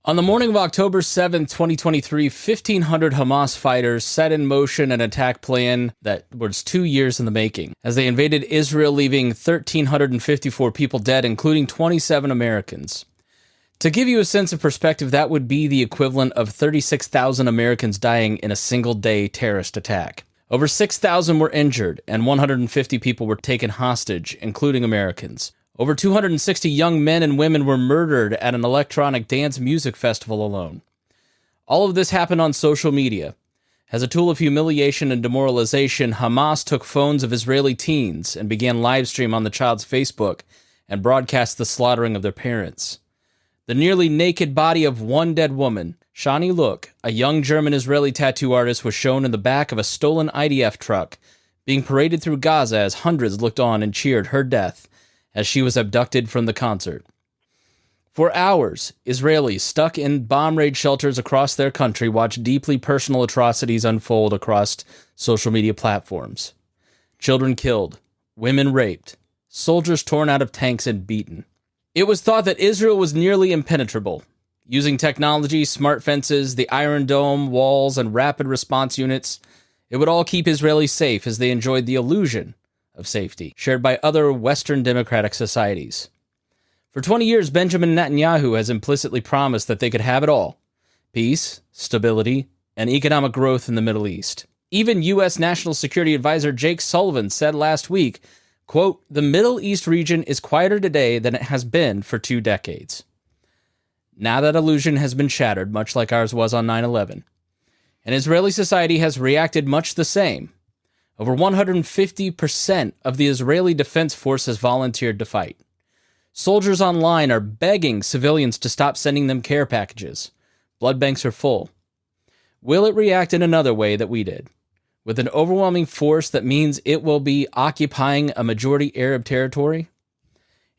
On the morning of October 7th, 2023, 1,500 Hamas fighters set in motion an attack plan that was 2 years in the making, as they invaded Israel, leaving 1,354 people dead, including 27 Americans. To give you a sense of perspective, that would be the equivalent of 36,000 Americans dying in a single-day terrorist attack. Over 6,000 were injured, and 150 people were taken hostage, including Americans. Over 260 young men and women were murdered at an electronic dance music festival alone. All of this happened on social media. As a tool of humiliation and demoralization, Hamas took phones of Israeli teens and began live stream on the child's Facebook and broadcast the slaughtering of their parents. The nearly naked body of one dead woman, Shani Look, a young German-Israeli tattoo artist, was shown in the back of a stolen IDF truck, being paraded through Gaza as hundreds looked on and cheered her death as she was abducted from the concert. For hours, Israelis stuck in bomb raid shelters across their country watched deeply personal atrocities unfold across social media platforms. Children killed, women raped, soldiers torn out of tanks and beaten. It was thought that Israel was nearly impenetrable. Using technology, smart fences, the Iron Dome, walls, and rapid response units, it would all keep Israelis safe as they enjoyed the illusion of safety, shared by other Western democratic societies. For 20 years, Benjamin Netanyahu has implicitly promised that they could have it all: peace, stability, and economic growth in the Middle East. Even U.S. National Security Advisor Jake Sullivan said last week, quote, "The Middle East region is quieter today than it has been for 2 decades. Now that illusion has been shattered, much like ours was on 9/11. And Israeli society has reacted much the same. Over 150% of the Israeli Defense Force has volunteered to fight. Soldiers online are begging civilians to stop sending them care packages. Blood banks are full. Will it react in another way that we did? With an overwhelming force that means it will be occupying a majority Arab territory?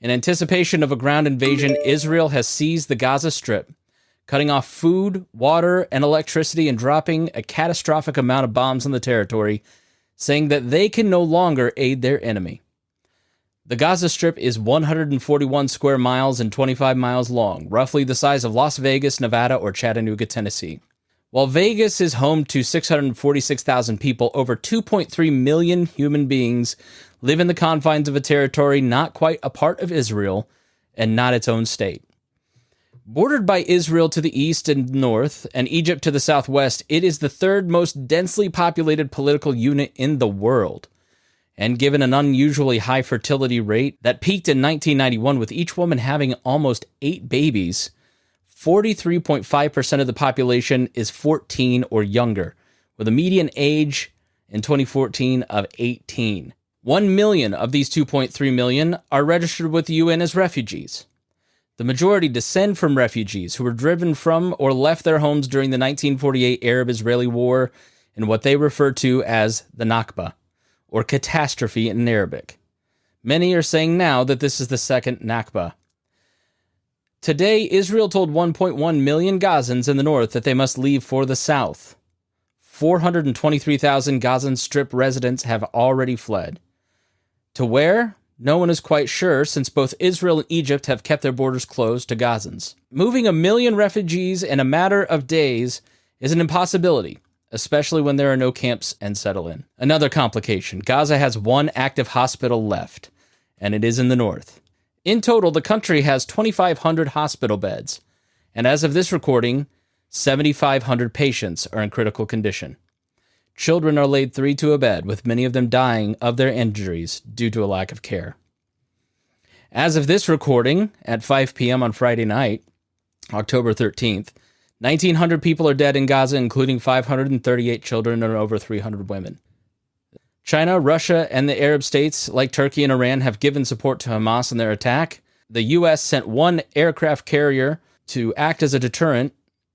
In anticipation of a ground invasion, Israel has seized the Gaza Strip, cutting off food, water, and electricity and dropping a catastrophic amount of bombs on the territory, saying that they can no longer aid their enemy. The Gaza Strip is 141 square miles and 25 miles long, roughly the size of Las Vegas, Nevada, or Chattanooga, Tennessee. While Vegas is home to 646,000 people, over 2.3 million human beings live in the confines of a territory not quite a part of Israel and not its own state. Bordered by Israel to the east and north and Egypt to the southwest, it is the third most densely populated political unit in the world. And given an unusually high fertility rate that peaked in 1991 with each woman having almost 8 babies, 43.5% of the population is 14 or younger, with a median age in 2014 of 18. 1 million of these 2.3 million are registered with the UN as refugees. The majority descend from refugees who were driven from or left their homes during the 1948 Arab-Israeli War in what they refer to as the Nakba, or catastrophe in Arabic. Many are saying now that this is the second Nakba. Today, Israel told 1.1 million Gazans in the north that they must leave for the south. 423,000 Gazan Strip residents have already fled. To where? No one is quite sure, since both Israel and Egypt have kept their borders closed to Gazans. Moving 1 million refugees in a matter of days is an impossibility, especially when there are no camps and settle in. Another complication: Gaza has 1 active hospital left, and it is in the north. In total, the country has 2,500 hospital beds, and as of this recording, 7,500 patients are in critical condition. Children are laid 3 to a bed, with many of them dying of their injuries due to a lack of care. As of this recording, at 5 p.m. on Friday night, October 13th, 1,900 people are dead in Gaza, including 538 children and over 300 women. China, Russia, and the Arab states, like Turkey and Iran, have given support to Hamas in their attack. The U.S. sent 1 aircraft carrier to act as a deterrent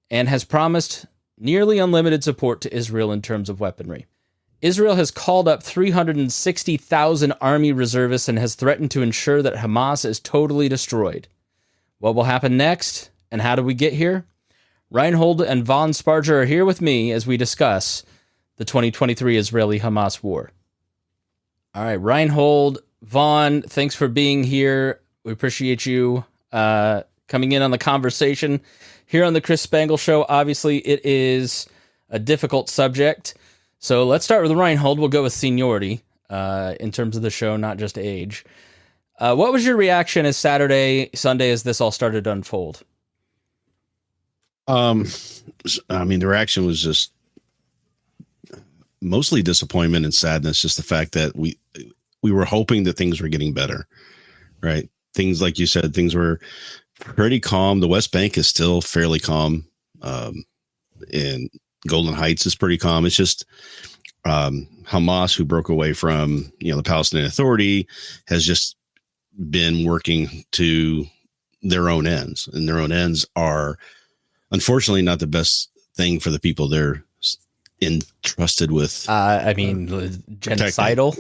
and has promised nearly unlimited support to Israel in terms of weaponry. Israel has called up 360,000 army reservists and has threatened to ensure that Hamas is totally destroyed. What will happen next, and how do we get here? Rhinehold and Vaughn Spargur are here with me as we discuss the 2023 Israeli-Hamas war. All right, Rhinehold, Vaughn, thanks for being here. We appreciate you coming in on the conversation. here on the Chris Spangle Show. Obviously, it is a difficult subject. So let's start with Rhinehold. We'll go with seniority in terms of the show, not just age. What was your reaction as Sunday, as this all started to unfold? I mean, the reaction was just mostly disappointment and sadness. Just the fact that we were hoping that things were getting better, right? Things, like you said, things were pretty calm. The West Bank is still fairly calm. And Golden Heights is pretty calm. It's just Hamas, who broke away from, the Palestinian Authority, has just been working to their own ends, and their own ends are unfortunately not the best thing for the people they're entrusted with. Genocidal.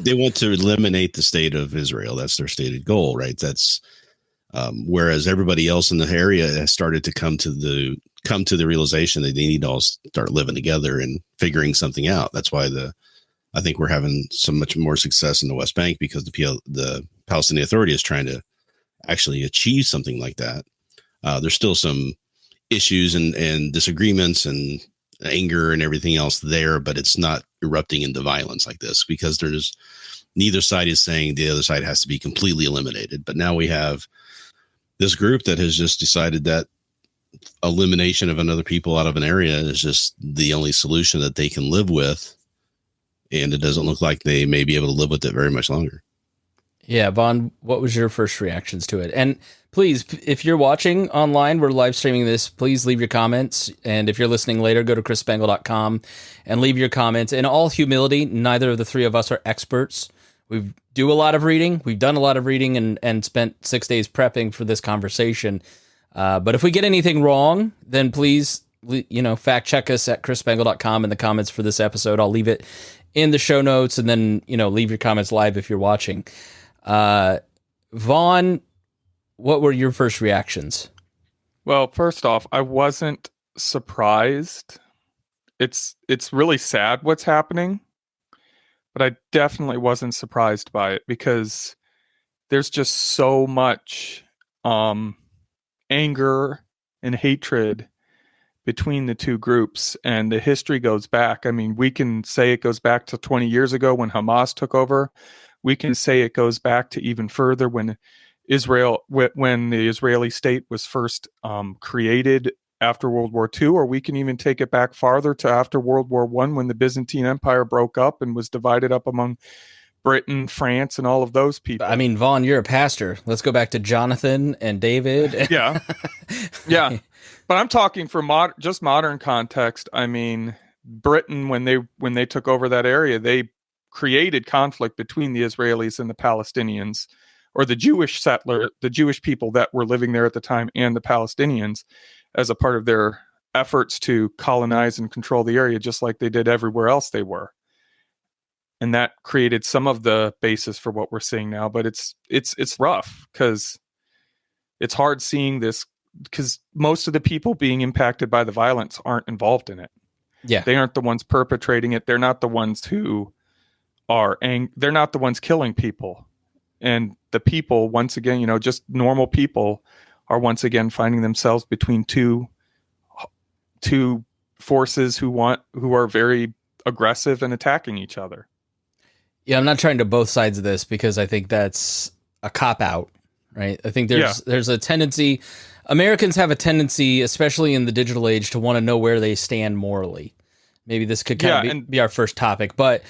They want to eliminate the state of Israel. That's their stated goal, right? That's whereas everybody else in the area has started to come to the realization that they need to all start living together and figuring something out. That's why I think we're having so much more success in the West Bank, because the Palestinian Authority is trying to actually achieve something like that. There's still some issues and disagreements and anger and everything else there, but it's not erupting into violence like this, because neither side is saying the other side has to be completely eliminated. But now we have this group that has just decided that elimination of another people out of an area is just the only solution that they can live with. And it doesn't look like they may be able to live with it very much longer. Yeah, Vaughn, what was your first reactions to it? And please, if you're watching online, we're live streaming this, please leave your comments. And if you're listening later, go to chrisspangle.com and leave your comments. In all humility, neither of the three of us are experts. We do a lot of reading. We've done a lot of reading and spent 6 days prepping for this conversation. But if we get anything wrong, then please, fact check us at chrisspangle.com in the comments for this episode. I'll leave it in the show notes, and then, leave your comments live if you're watching. Vaughn, what were your first reactions? Well, first off, I wasn't surprised. It's really sad what's happening, but I definitely wasn't surprised by it, because there's just so much anger and hatred between the two groups, and the history goes back. I mean, we can say it goes back to 20 years ago when Hamas took over. We can say it goes back to even further when the Israeli state was first created after World War II, or we can even take it back farther to after World War I, when the Byzantine Empire broke up and was divided up among Britain, France, and all of those people. I mean, Vaughn, you're a pastor. Let's go back to Jonathan and David. Yeah. But I'm talking for modern context. I mean, Britain, when they took over that area, they created conflict between the Israelis and the Palestinians, or the Jewish people that were living there at the time, and the Palestinians, as a part of their efforts to colonize and control the area, just like they did everywhere else they were. And that created some of the basis for what we're seeing now. But it's rough, because it's hard seeing this, because most of the people being impacted by the violence aren't involved in it. Yeah. They aren't the ones perpetrating it. They're not the ones who they're not the ones killing people. And the people, once again, just normal people, are once again finding themselves between two forces who are very aggressive and attacking each other. Yeah, I'm not trying to both sides of this, because I think that's a cop-out, right? I think there's a tendency, Americans have a tendency, especially in the digital age, to want to know where they stand morally. Maybe this could kind of be our first topic, but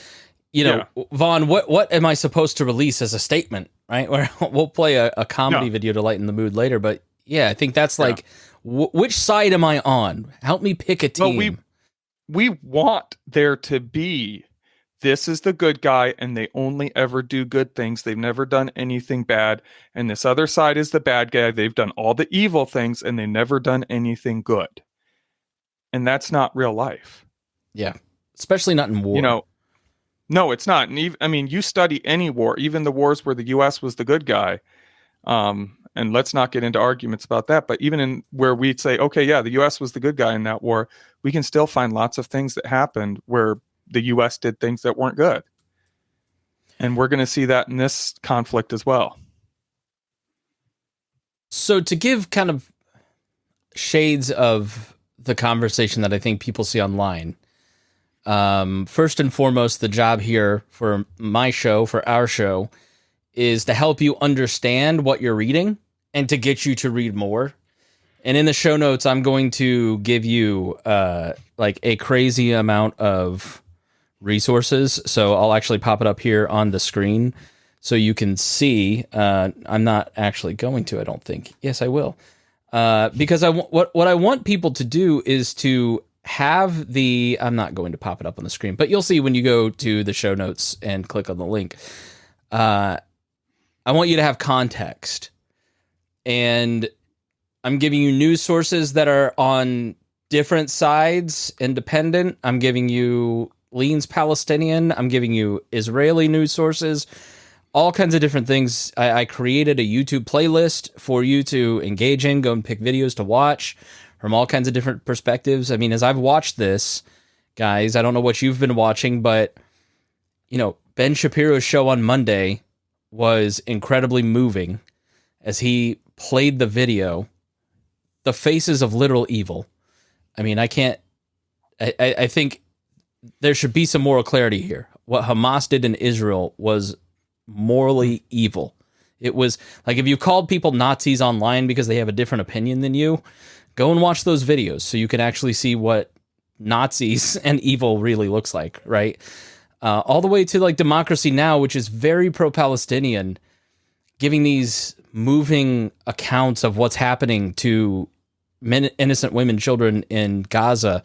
Vaughn, what am I supposed to release as a statement, right? Where we'll play a comedy video to lighten the mood later, but yeah, I think that's like, which side am I on? Help me pick a team. Well, we want there to be, this is the good guy, and they only ever do good things. They've never done anything bad. And this other side is the bad guy. They've done all the evil things, and they've never done anything good. And that's not real life. Yeah, especially not in war. No, it's not. And you study any war, even the wars where the U.S. was the good guy. And let's not get into arguments about that. But even in where we'd say, okay, yeah, the U.S. was the good guy in that war, we can still find lots of things that happened where the U.S. did things that weren't good. And we're going to see that in this conflict as well. So to give kind of shades of the conversation that I think people see online, first and foremost, the job here for my show, for our show, is to help you understand what you're reading and to get you to read more. And in the show notes, I'm going to give you like a crazy amount of resources. So I'll actually pop it up here on the screen so you can see. I'm not actually going to, I don't think. Yes, I will. Because what I want people to do is to have the, I'm not going to pop it up on the screen, but you'll see when you go to the show notes and click on the link. I want you to have context. And I'm giving you news sources that are on different sides, independent. I'm giving you leans Palestinian. I'm giving you Israeli news sources, all kinds of different things. I created a YouTube playlist for you to engage in, go and pick videos to watch from all kinds of different perspectives. I mean, as I've watched this, guys, I don't know what you've been watching, but, you know, Ben Shapiro's show on Monday was incredibly moving as he played the video, the faces of literal evil. I mean, I think there should be some moral clarity here. What Hamas did in Israel was morally evil. It was like, if you called people Nazis online because they have a different opinion than you, go and watch those videos so you can actually see what Nazis and evil really looks like, right? All the way to like Democracy Now!, which is very pro-Palestinian, giving these moving accounts of what's happening to innocent women, children in Gaza.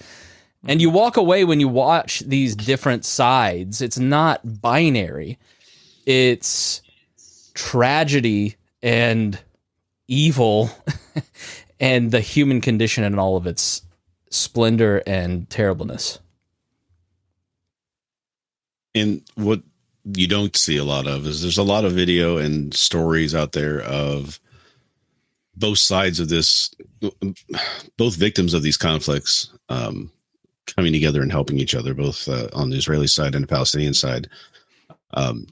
And you walk away when you watch these different sides. It's not binary. It's tragedy and evil and the human condition in all of its splendor and terribleness. And what you don't see a lot of is there's a lot of video and stories out there of both sides of this, both victims of these conflicts coming together and helping each other, both on the Israeli side and the Palestinian side,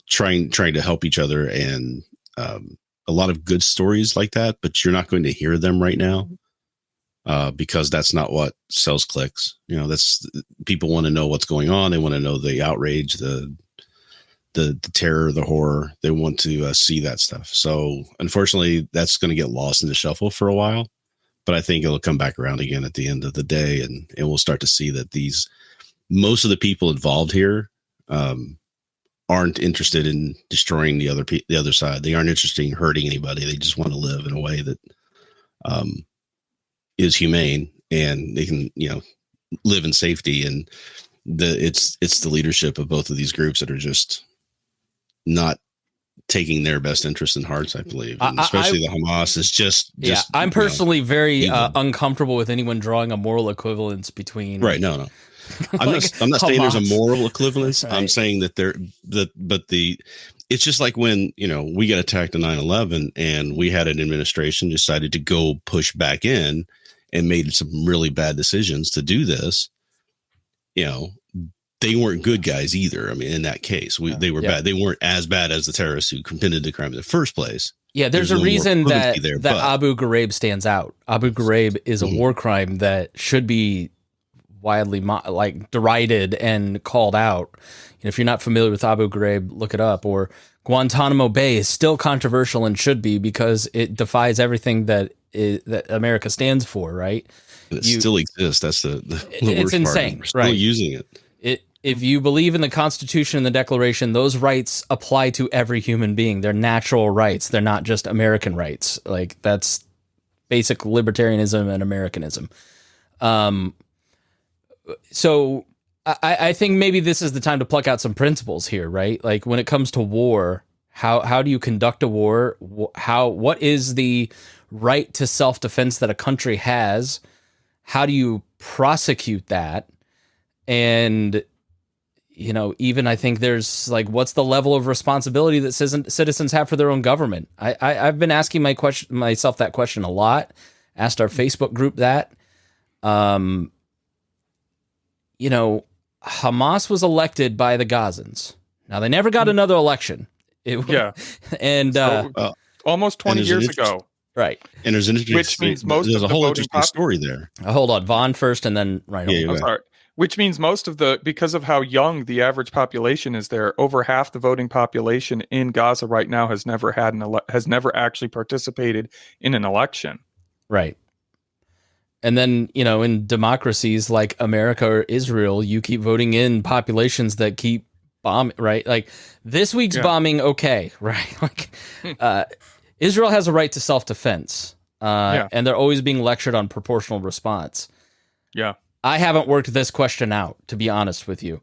trying to help each other, and a lot of good stories like that, but you're not going to hear them right now because that's not what sells clicks. You know, that's, people want to know what's going on. They want to know the outrage, the terror, the horror. They want to see that stuff. So unfortunately, that's going to get lost in the shuffle for a while, but I think it'll come back around again at the end of the day, and we'll start to see that most of the people involved here aren't interested in destroying the other side. They aren't interested in hurting anybody. They just want to live in a way that is humane, and they can, you know, live in safety. And it's the leadership of both of these groups that are just not taking their best interest in hearts, I believe. And especially the Hamas is just I'm personally very uncomfortable with anyone drawing a moral equivalence between. Right. No. I'm not saying there's a moral equivalence. Right. I'm saying that it's just like when, you know, we got attacked in 9/11 and we had an administration decided to go push back in and made some really bad decisions to do this. You know, they weren't good guys either. I mean, in that case, they were bad. They weren't as bad as the terrorists who committed the crime in the first place. Yeah, there's a reason that Abu Ghraib stands out. Abu Ghraib is a war crime that should be widely derided and called out. And if you're not familiar with Abu Ghraib, look it up. Or Guantanamo Bay is still controversial and should be, because it defies everything that America stands for, right? It still exists. That's the it's worst insane, part. We're still right? Using it. If you believe in the Constitution and the Declaration, those rights apply to every human being. They're natural rights. They're not just American rights. Like, that's basic libertarianism and Americanism. So I think maybe this is the time to pluck out some principles here, right? Like, when it comes to war, how do you conduct a war? What is the right to self-defense that a country has? How do you prosecute that? And, you know, even I think there's like, what's the level of responsibility that citizens have for their own government? I've been asking myself that question a lot. Asked our Facebook group that. You know, Hamas was elected by the Gazans. Now, they never got another election. And almost 20 years ago. Right. And there's an interesting, Which means most there's of a the whole voting interesting story there. Hold on, Vaughn first, and then Rhinehold. Yeah, I'm sorry. Which means most of the, because of how young the average population is there, over half the voting population in Gaza right now has never actually participated in an election. Right. And then, in democracies like America or Israel, you keep voting in populations that keep bombing, right? Like this week's bombing, okay, right? Like Israel has a right to self-defense, and they're always being lectured on proportional response. Yeah. I haven't worked this question out, to be honest with you.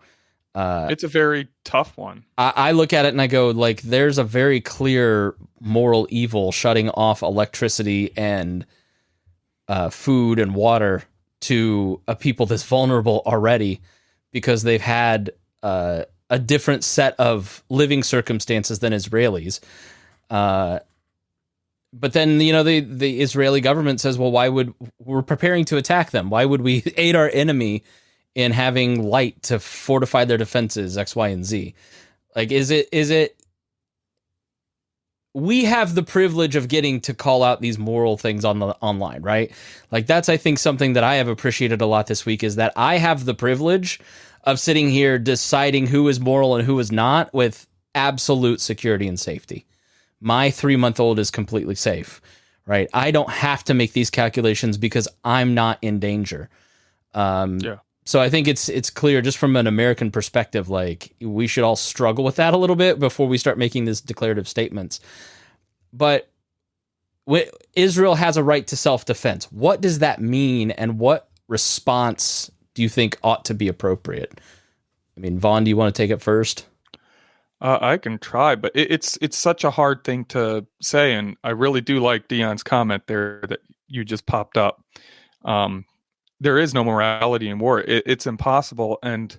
It's a very tough one. I look at it and I go, like, there's a very clear moral evil shutting off electricity and food and water to a people this vulnerable already because they've had a different set of living circumstances than Israelis. But then, the Israeli government says, well, we're preparing to attack them. Why would we aid our enemy in having light to fortify their defenses, X, Y, and Z? Like, is it, we have the privilege of getting to call out these moral things online, right? Like, that's, I think, something that I have appreciated a lot this week is that I have the privilege of sitting here deciding who is moral and who is not with absolute security and safety. My 3-month-old is completely safe, right? I don't have to make these calculations because I'm not in danger. So I think it's clear just from an American perspective, like we should all struggle with that a little bit before we start making these declarative statements. But Israel has a right to self-defense. What does that mean, and what response do you think ought to be appropriate? I mean, Vaughn, do you want to take it first? I can try, but it's such a hard thing to say, and I really do like Dion's comment there that you just popped up. There is no morality in war. It's impossible, and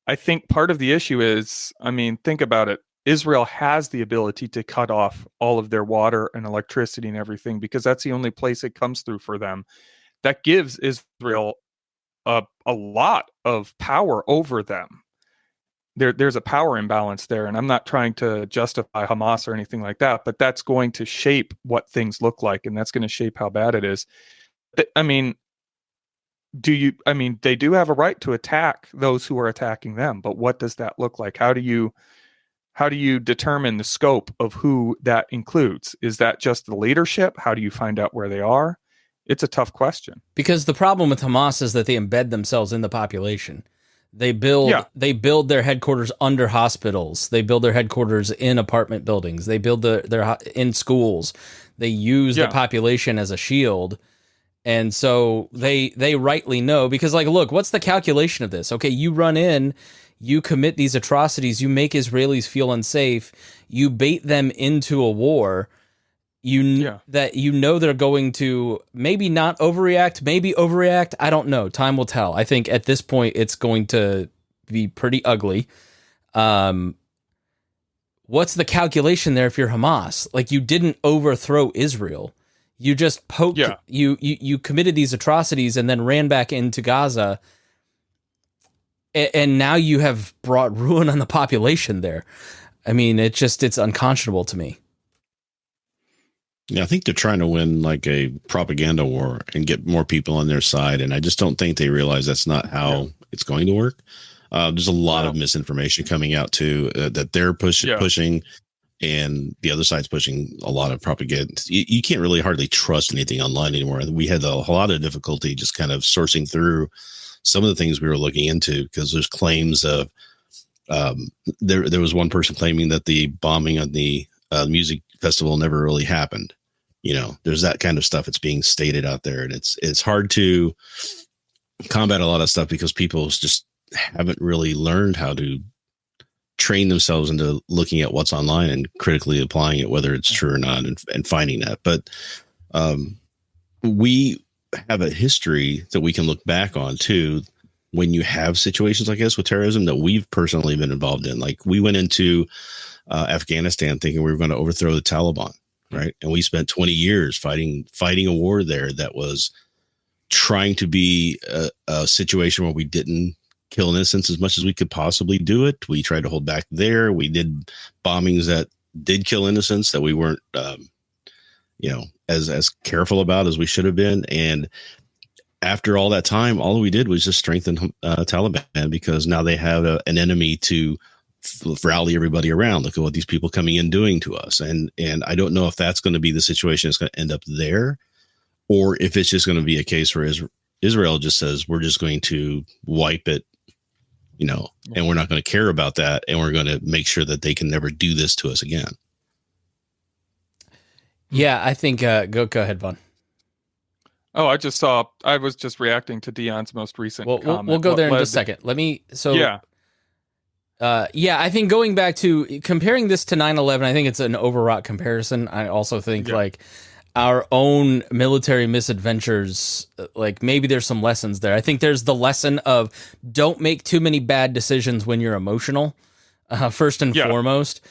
I think part of the issue is, I mean, think about it. Israel has the ability to cut off all of their water and electricity and everything because that's the only place it comes through for them. That gives Israel a lot of power over them. There's a power imbalance there, and I'm not trying to justify Hamas or anything like that, but that's going to shape what things look like, and that's going to shape how bad it is. I mean, they do have a right to attack those who are attacking them, but what does that look like? How do you determine the scope of who that includes? Is that just the leadership? How do you find out where they are? It's a tough question. Because the problem with Hamas is that they embed themselves in the population. They build their headquarters under hospitals. They build their headquarters in apartment buildings. They build their in schools. They use the population as a shield. And so they rightly know, because, like, look, what's the calculation of this? Okay, you run in, you commit these atrocities, you make Israelis feel unsafe, you bait them into a war. That they're going to maybe not overreact, maybe overreact. I don't know. Time will tell. I think at this point it's going to be pretty ugly. What's the calculation there if you're Hamas? Like, you didn't overthrow Israel. You just poked. You committed these atrocities and then ran back into Gaza. And now you have brought ruin on the population there. I mean, it's unconscionable to me. Yeah, I think they're trying to win like a propaganda war and get more people on their side. And I just don't think they realize that's not how it's going to work. There's a lot of misinformation coming out too, that they're pushing, and the other side's pushing a lot of propaganda. You can't really hardly trust anything online anymore. We had a lot of difficulty just kind of sourcing through some of the things we were looking into, because there's claims of there was one person claiming that the bombing of the music festival never really happened. There's that kind of stuff that's being stated out there, and it's hard to combat a lot of stuff because people just haven't really learned how to train themselves into looking at what's online and critically applying it, whether it's true or not, and finding that. But we have a history that we can look back on too, when you have situations like this with terrorism that we've personally been involved in. Like, we went into Afghanistan thinking we were going to overthrow the Taliban. Right. And we spent 20 years fighting a war there that was trying to be a situation where we didn't kill innocents as much as we could possibly do it. We tried to hold back there. We did bombings that did kill innocents that we weren't as careful about as we should have been. And after all that time, all we did was just strengthen Taliban, because now they have an enemy to rally everybody around. Look at what these people coming in doing to us. And I don't know if that's going to be the situation that's going to end up there, or if it's just going to be a case where Israel just says, we're just going to wipe it, and we're not going to care about that. And we're going to make sure that they can never do this to us again. Yeah, I think, go ahead, Vaughn. Oh, I was just reacting to Dion's most recent comment. We'll go there in just a second. I think going back to comparing this to 9/11, I think it's an overwrought comparison. I also think our own military misadventures, like maybe there's some lessons there. I think there's the lesson of don't make too many bad decisions when you're emotional, first and foremost.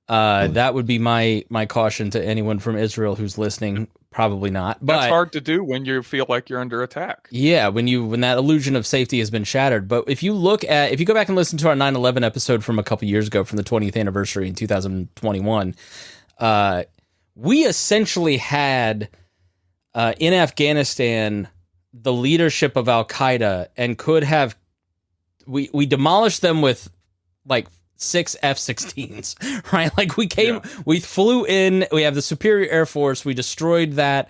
That would be my caution to anyone from Israel who's listening. Probably not. But that's hard to do when you feel like you're under attack. Yeah, when that illusion of safety has been shattered. But if you go back and listen to our 9/11 episode from a couple years ago, from the 20th anniversary in 2021, we essentially had in Afghanistan the leadership of Al Qaeda, and could have we demolished them with like 6 F-16s, right? Like we flew in, we have the superior air force, we destroyed that,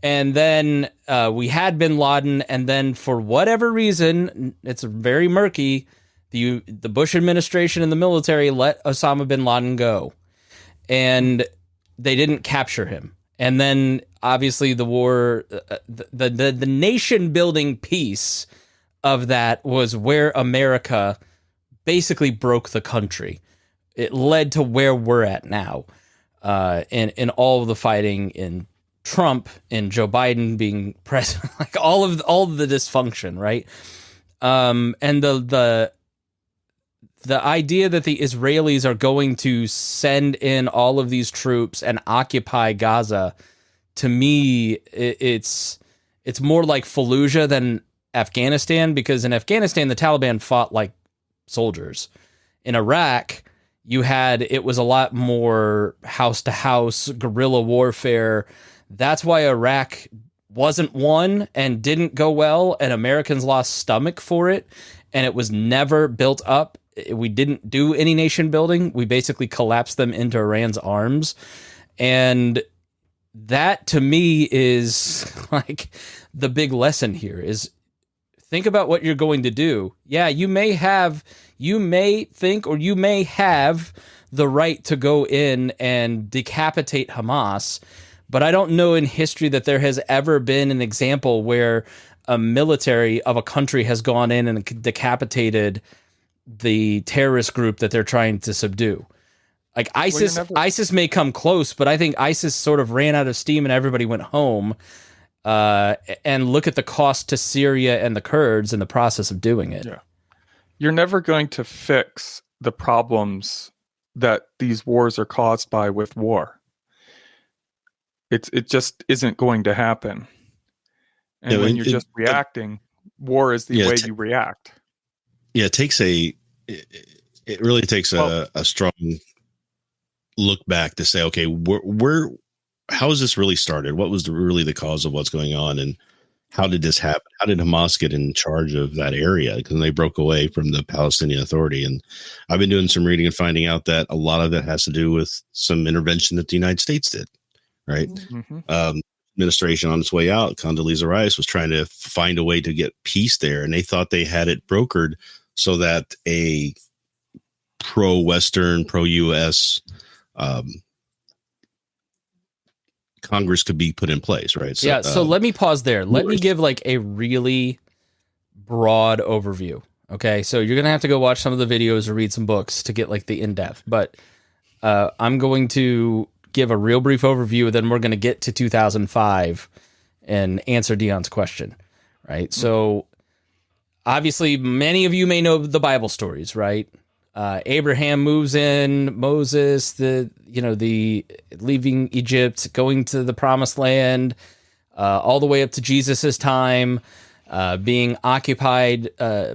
and then we had bin Laden, and then for whatever reason, it's very murky, the Bush administration and the military let Osama bin Laden go, and they didn't capture him. And then obviously the war, the nation building piece of that was where America basically broke the country. It led to where we're at now, in all of the fighting, in Trump, in Joe Biden being president, like all of the dysfunction, right? And the idea that the Israelis are going to send in all of these troops and occupy Gaza, to me, it's more like Fallujah than Afghanistan, because in Afghanistan the Taliban fought like soldiers. In Iraq, it was a lot more house to house guerrilla warfare. That's why Iraq wasn't won and didn't go well, and Americans lost stomach for it, and it was never built up. We didn't do any nation building. We basically collapsed them into Iran's arms. And that to me is like the big lesson here is think about what you're going to do. Yeah, you may think, or you may have the right to go in and decapitate Hamas, but I don't know in history that there has ever been an example where a military of a country has gone in and decapitated the terrorist group that they're trying to subdue. Like ISIS may come close, but I think ISIS sort of ran out of steam and everybody went home. And look at the cost to Syria and the Kurds in the process of doing it. Yeah. You're never going to fix the problems that these wars are caused by with war. It just isn't going to happen. And when you're just reacting, war is the way you react. Yeah, it really takes a strong look back to say, okay, how has this really started? What was really the cause of what's going on, and how did this happen? How did Hamas get in charge of that area? Because they broke away from the Palestinian Authority. And I've been doing some reading and finding out that a lot of that has to do with some intervention that the United States did, right? Mm-hmm. Administration on its way out, Condoleezza Rice was trying to find a way to get peace there, and they thought they had it brokered so that a pro-Western, pro-U.S. Congress could be put in place, right? So, so let me pause there. Let me give like a really broad overview. Okay, so you're gonna have to go watch some of the videos or read some books to get like the in-depth. But I'm going to give a real brief overview, then we're going to get to 2005 and answer Dion's question, right? So obviously, many of you may know the Bible stories, right? Abraham moves in, Moses, the leaving Egypt, going to the promised land, all the way up to Jesus's time, being occupied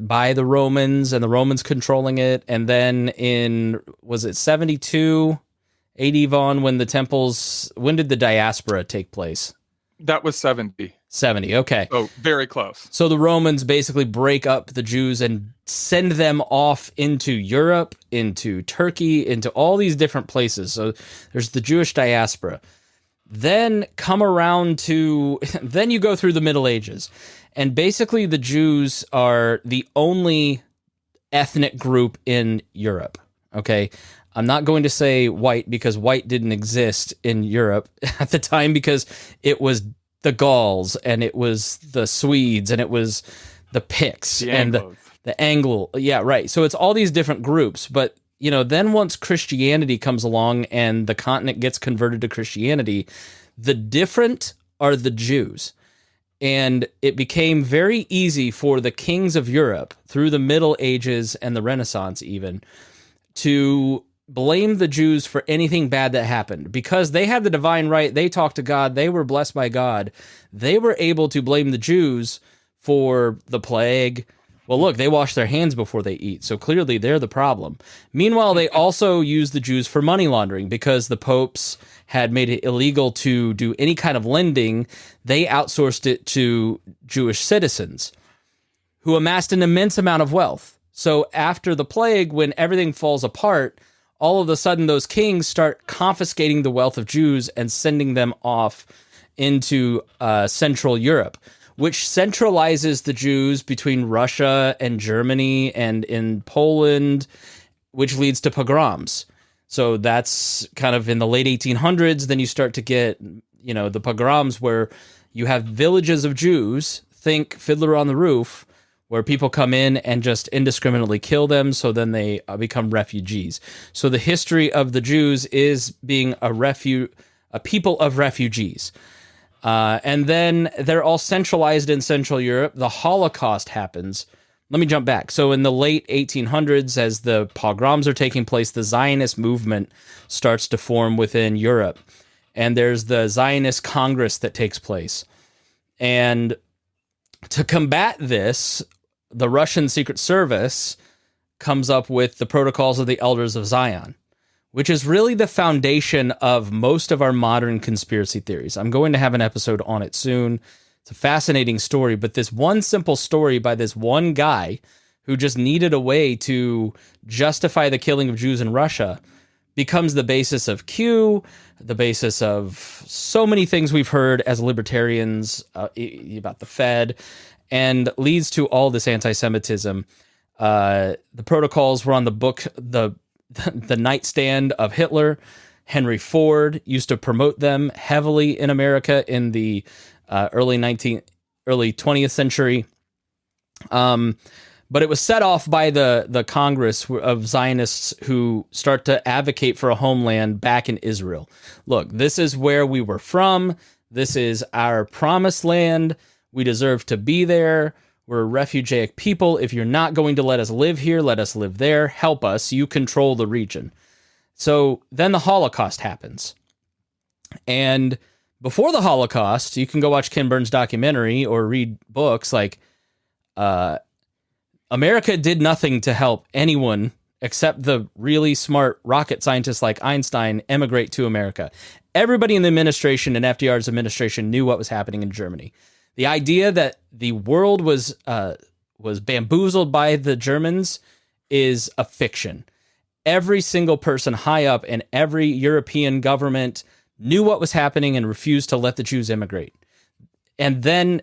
by the Romans and the Romans controlling it. And then was it 72 AD Vaughn, when did the diaspora take place? That was 70. 70, okay. Oh, very close. So the Romans basically break up the Jews and send them off into Europe, into Turkey, into all these different places. So there's the Jewish diaspora. Then then you go through the Middle Ages. And basically the Jews are the only ethnic group in Europe, okay? I'm not going to say white because white didn't exist in Europe at the time, because it was the Gauls and it was the Swedes and it was the Picts and the Anglo. Yeah, right. So it's all these different groups. But, then once Christianity comes along and the continent gets converted to Christianity, the different are the Jews. And it became very easy for the kings of Europe through the Middle Ages and the Renaissance even to blame the Jews for anything bad that happened, because they had the divine right. They talked to God. They were blessed by God. They were able to blame the Jews for the plague. Well, look, they wash their hands before they eat, so clearly they're the problem. Meanwhile, they also used the Jews for money laundering, because the popes had made it illegal to do any kind of lending. They outsourced it to Jewish citizens who amassed an immense amount of wealth. So after the plague, when everything falls apart, all of a sudden those kings start confiscating the wealth of Jews and sending them off into Central Europe, which centralizes the Jews between Russia and Germany and in Poland, which leads to pogroms. So that's kind of in the late 1800s. Then you start to get, the pogroms where you have villages of Jews, think Fiddler on the Roof, where people come in and just indiscriminately kill them, so then they become refugees. So the history of the Jews is being a people of refugees. And then they're all centralized in Central Europe. The Holocaust happens. Let me jump back. So in the late 1800s, as the pogroms are taking place, the Zionist movement starts to form within Europe. And there's the Zionist Congress that takes place. And to combat this, the Russian Secret Service comes up with the Protocols of the Elders of Zion, which is really the foundation of most of our modern conspiracy theories. I'm going to have an episode on it soon. It's a fascinating story, but this one simple story by this one guy who just needed a way to justify the killing of Jews in Russia becomes the basis of Q, the basis of so many things we've heard as libertarians about the Fed, and leads to all this anti-Semitism. The protocols were on the book, the nightstand of Hitler. Henry Ford used to promote them heavily in America in the early 20th century. But it was set off by the Congress of Zionists who start to advocate for a homeland back in Israel. Look, this is where we were from. This is our promised land. We deserve to be there. We're a refugee people. If you're not going to let us live here, let us live there. Help us. You control the region. So then the Holocaust happens. And before the Holocaust, you can go watch Ken Burns' documentary or read books like America did nothing to help anyone except the really smart rocket scientists like Einstein emigrate to America. Everybody in the administration and FDR's administration knew what was happening in Germany. The idea that the world was bamboozled by the Germans is a fiction. Every single person high up in every European government knew what was happening and refused to let the Jews immigrate. And then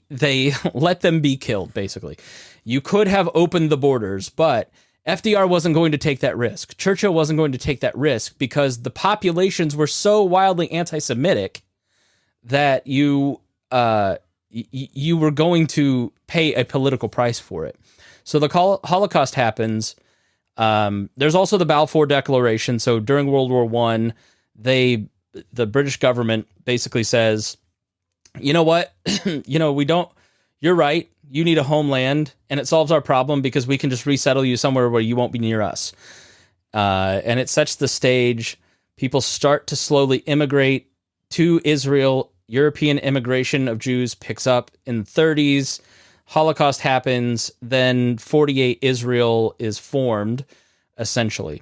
they let them be killed, basically. You could have opened the borders, but FDR wasn't going to take that risk. Churchill wasn't going to take that risk because the populations were so wildly anti-Semitic that you were going to pay a political price for it. So the Holocaust happens. There's also the Balfour Declaration. So during World War I, the British government basically says, you know what? You're right. You need a homeland, and it solves our problem because we can just resettle you somewhere where you won't be near us. And it sets the stage. People start to slowly immigrate to Israel. European immigration of Jews picks up in the 30s. Holocaust happens. Then 48 Israel is formed, essentially.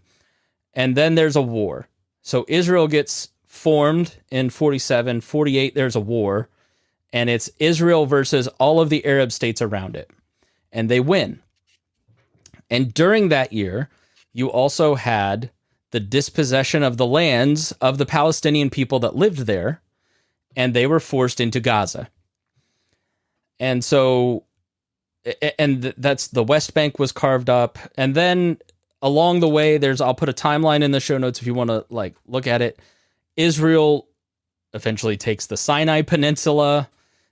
And then there's a war. So Israel gets formed in 47, 48, there's a war, and it's Israel versus all of the Arab states around it. And they win. And during that year, you also had the dispossession of the lands of the Palestinian people that lived there, and they were forced into Gaza. And so, that's the West Bank was carved up. And then along the way, I'll put a timeline in the show notes if you want to look at it. Israel eventually takes the Sinai Peninsula.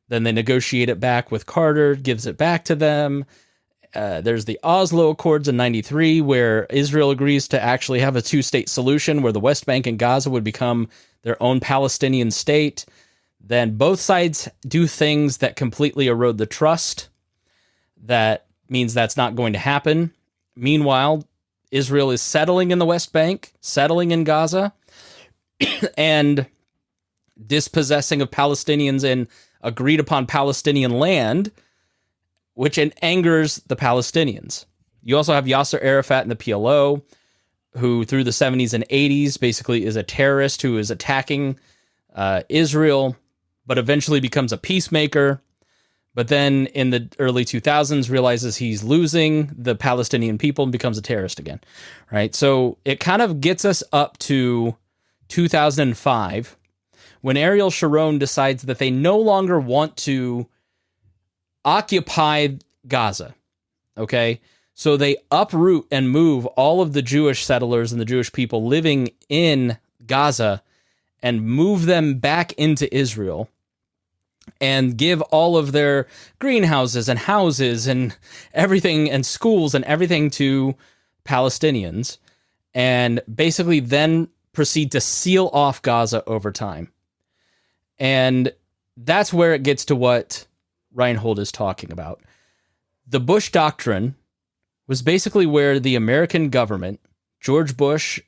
Then they negotiate it back with Carter, gives it back to them. There's the Oslo Accords in 93, where Israel agrees to actually have a two-state solution where the West Bank and Gaza would become their own Palestinian state. Then both sides do things that completely erode the trust. That means that's not going to happen. Meanwhile, Israel is settling in the West Bank, settling in Gaza, and dispossessing of Palestinians in agreed upon Palestinian land, which angers the Palestinians. You also have Yasser Arafat and the PLO, who through the 70s and 80s basically is a terrorist who is attacking Israel, but eventually becomes a peacemaker. But then in the early 2000s realizes he's losing the Palestinian people and becomes a terrorist again, right? So it kind of gets us up to 2005 when Ariel Sharon decides that they no longer want to occupy Gaza, okay? So they uproot and move all of the Jewish settlers and the Jewish people living in Gaza and move them back into Israel and give all of their greenhouses and houses and everything and schools and everything to Palestinians, and basically then proceed to seal off Gaza over time. And that's where it gets to what Rhinehold is talking about. The Bush Doctrine was basically where the American government, George Bush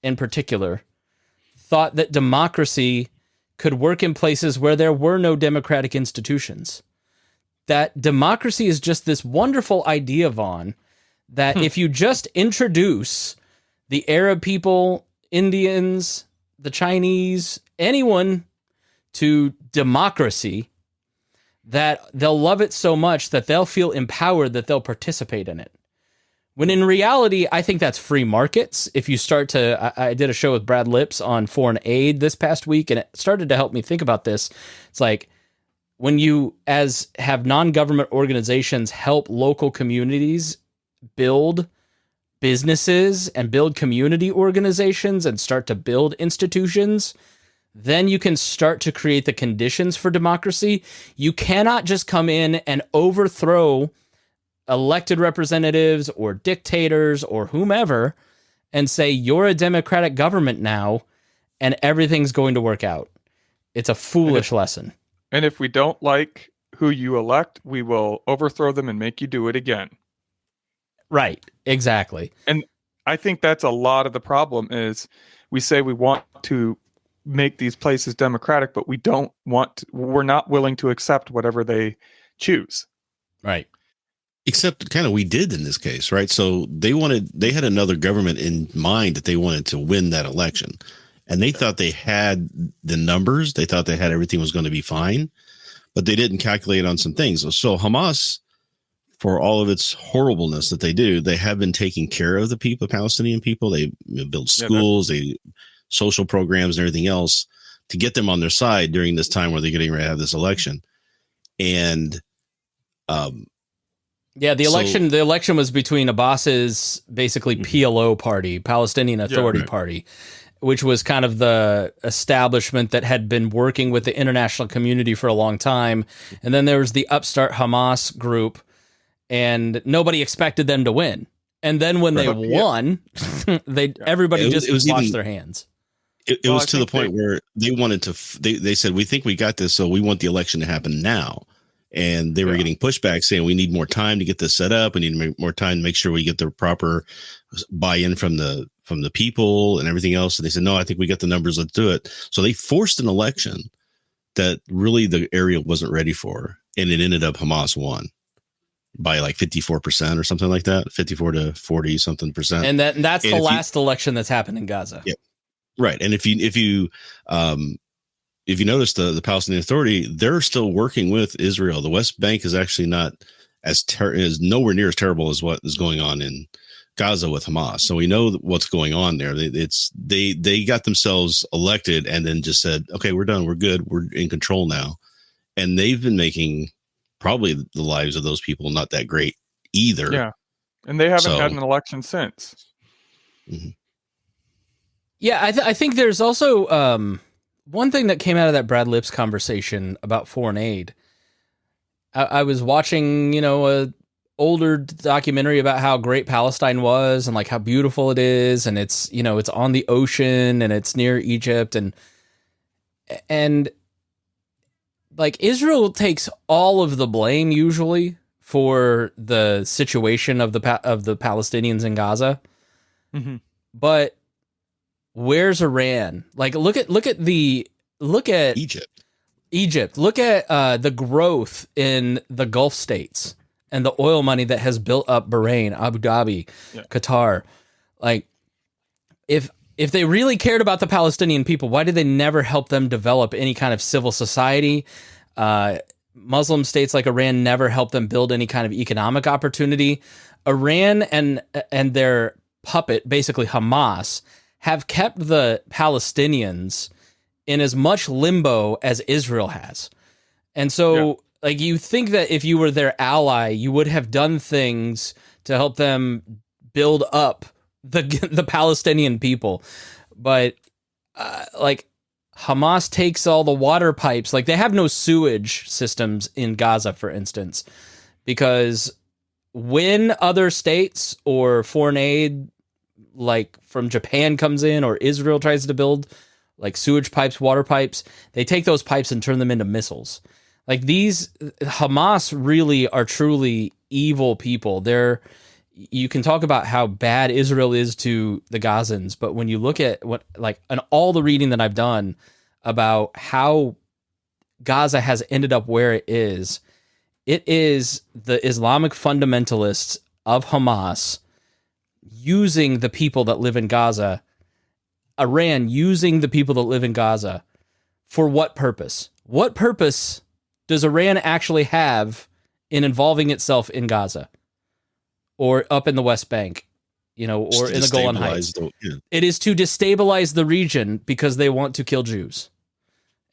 in particular, thought that democracy could work in places where there were no democratic institutions. That democracy is just this wonderful idea, Vaughn, that if you just introduce the Arab people, Indians, the Chinese, anyone to democracy, that they'll love it so much that they'll feel empowered that they'll participate in it. When in reality, I think that's free markets. If you start to, I did a show with Brad Lips on foreign aid this past week, and it started to help me think about this. It's like when you have non-government organizations help local communities build businesses and build community organizations and start to build institutions, then you can start to create the conditions for democracy. You cannot just come in and overthrow elected representatives or dictators or whomever and say, you're a democratic government now and everything's going to work out. It's a foolish lesson. And if we don't like who you elect, we will overthrow them and make you do it again. Right. Exactly. And I think that's a lot of the problem is we say we want to make these places democratic, but we're not willing to accept whatever they choose. Right. Except kind of we did in this case, right? So they had another government in mind that they wanted to win that election. And they thought they had the numbers. They thought they had everything was going to be fine, but they didn't calculate on some things. So Hamas, for all of its horribleness that they do, they have been taking care of the people, Palestinian people. They build schools, they social programs and everything else to get them on their side during this time where they're getting ready to have this election. And, the election was between Abbas's basically PLO party, Palestinian Authority Party, which was kind of the establishment that had been working with the international community for a long time. And then there was the upstart Hamas group, and nobody expected them to win. And then when they won, everybody just washed their hands. It was to the point where they wanted to, they said, we think we got this, so we want the election to happen now. And they were getting pushback saying we need more time to get this set up. We need more time to make sure we get the proper buy-in from the people and everything else. And they said, no, I think we got the numbers. Let's do it. So they forced an election that really the area wasn't ready for. And it ended up Hamas won by like 54% or something like that, 54 to 40 something percent. And that's the last election that's happened in Gaza. Yeah. Right. And if you notice the Palestinian Authority, they're still working with Israel. The West Bank is actually not is nowhere near as terrible as what is going on in Gaza with Hamas. So we know what's going on there. They got themselves elected and then just said, okay, we're done. We're good. We're in control now. And they've been making probably the lives of those people not that great either. Yeah. And they haven't had an election since. Mm-hmm. Yeah, I think there's also one thing that came out of that Brad Lips conversation about foreign aid. I was watching, a older documentary about how great Palestine was and like how beautiful it is, and it's it's on the ocean and it's near Egypt, and like Israel takes all of the blame usually for the situation of the Palestinians in Gaza, mm-hmm. but where's Iran? Like, look at Egypt. Look at the growth in the Gulf states and the oil money that has built up Bahrain, Abu Dhabi, Qatar. Like, if they really cared about the Palestinian people, why did they never help them develop any kind of civil society? Muslim states like Iran never helped them build any kind of economic opportunity. Iran and their puppet, basically Hamas, have kept the Palestinians in as much limbo as Israel has. And so, like, you think that if you were their ally, you would have done things to help them build up the Palestinian people. But, like, Hamas takes all the water pipes. Like, they have no sewage systems in Gaza, for instance, because when other states or foreign aid, like from Japan, comes in, or Israel tries to build like sewage pipes, water pipes, they take those pipes and turn them into missiles. Like, these Hamas really are truly evil people. You can talk about how bad Israel is to the Gazans, but when you look at and all the reading that I've done about how Gaza has ended up where it is the Islamic fundamentalists of Hamas using the people that live in Gaza, Iran using the people that live in Gaza. For what purpose? What purpose does Iran actually have in involving itself in Gaza or up in the West Bank, or in the Golan Heights? It is to destabilize the region because they want to kill Jews.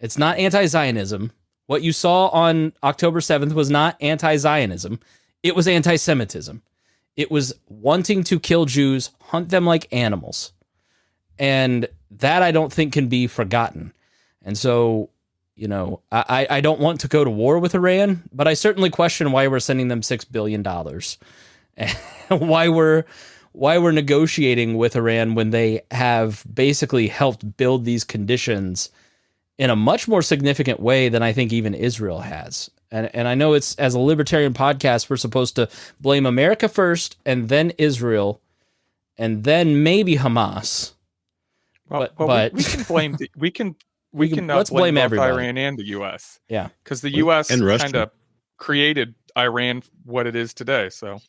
It's not anti-Zionism. What you saw on October 7th was not anti-Zionism. It was anti-Semitism. It was wanting to kill Jews, hunt them like animals. And that I don't think can be forgotten. And so, I don't want to go to war with Iran, but I certainly question why we're sending them $6 billion. And why we're negotiating with Iran when they have basically helped build these conditions in a much more significant way than I think even Israel has. And I know it's, as a libertarian podcast, we're supposed to blame America first and then Israel and then maybe Hamas. But we can blame let's blame both everybody. Iran and the U.S. Yeah, because the U.S. and Russia kind of created Iran what it is today. So,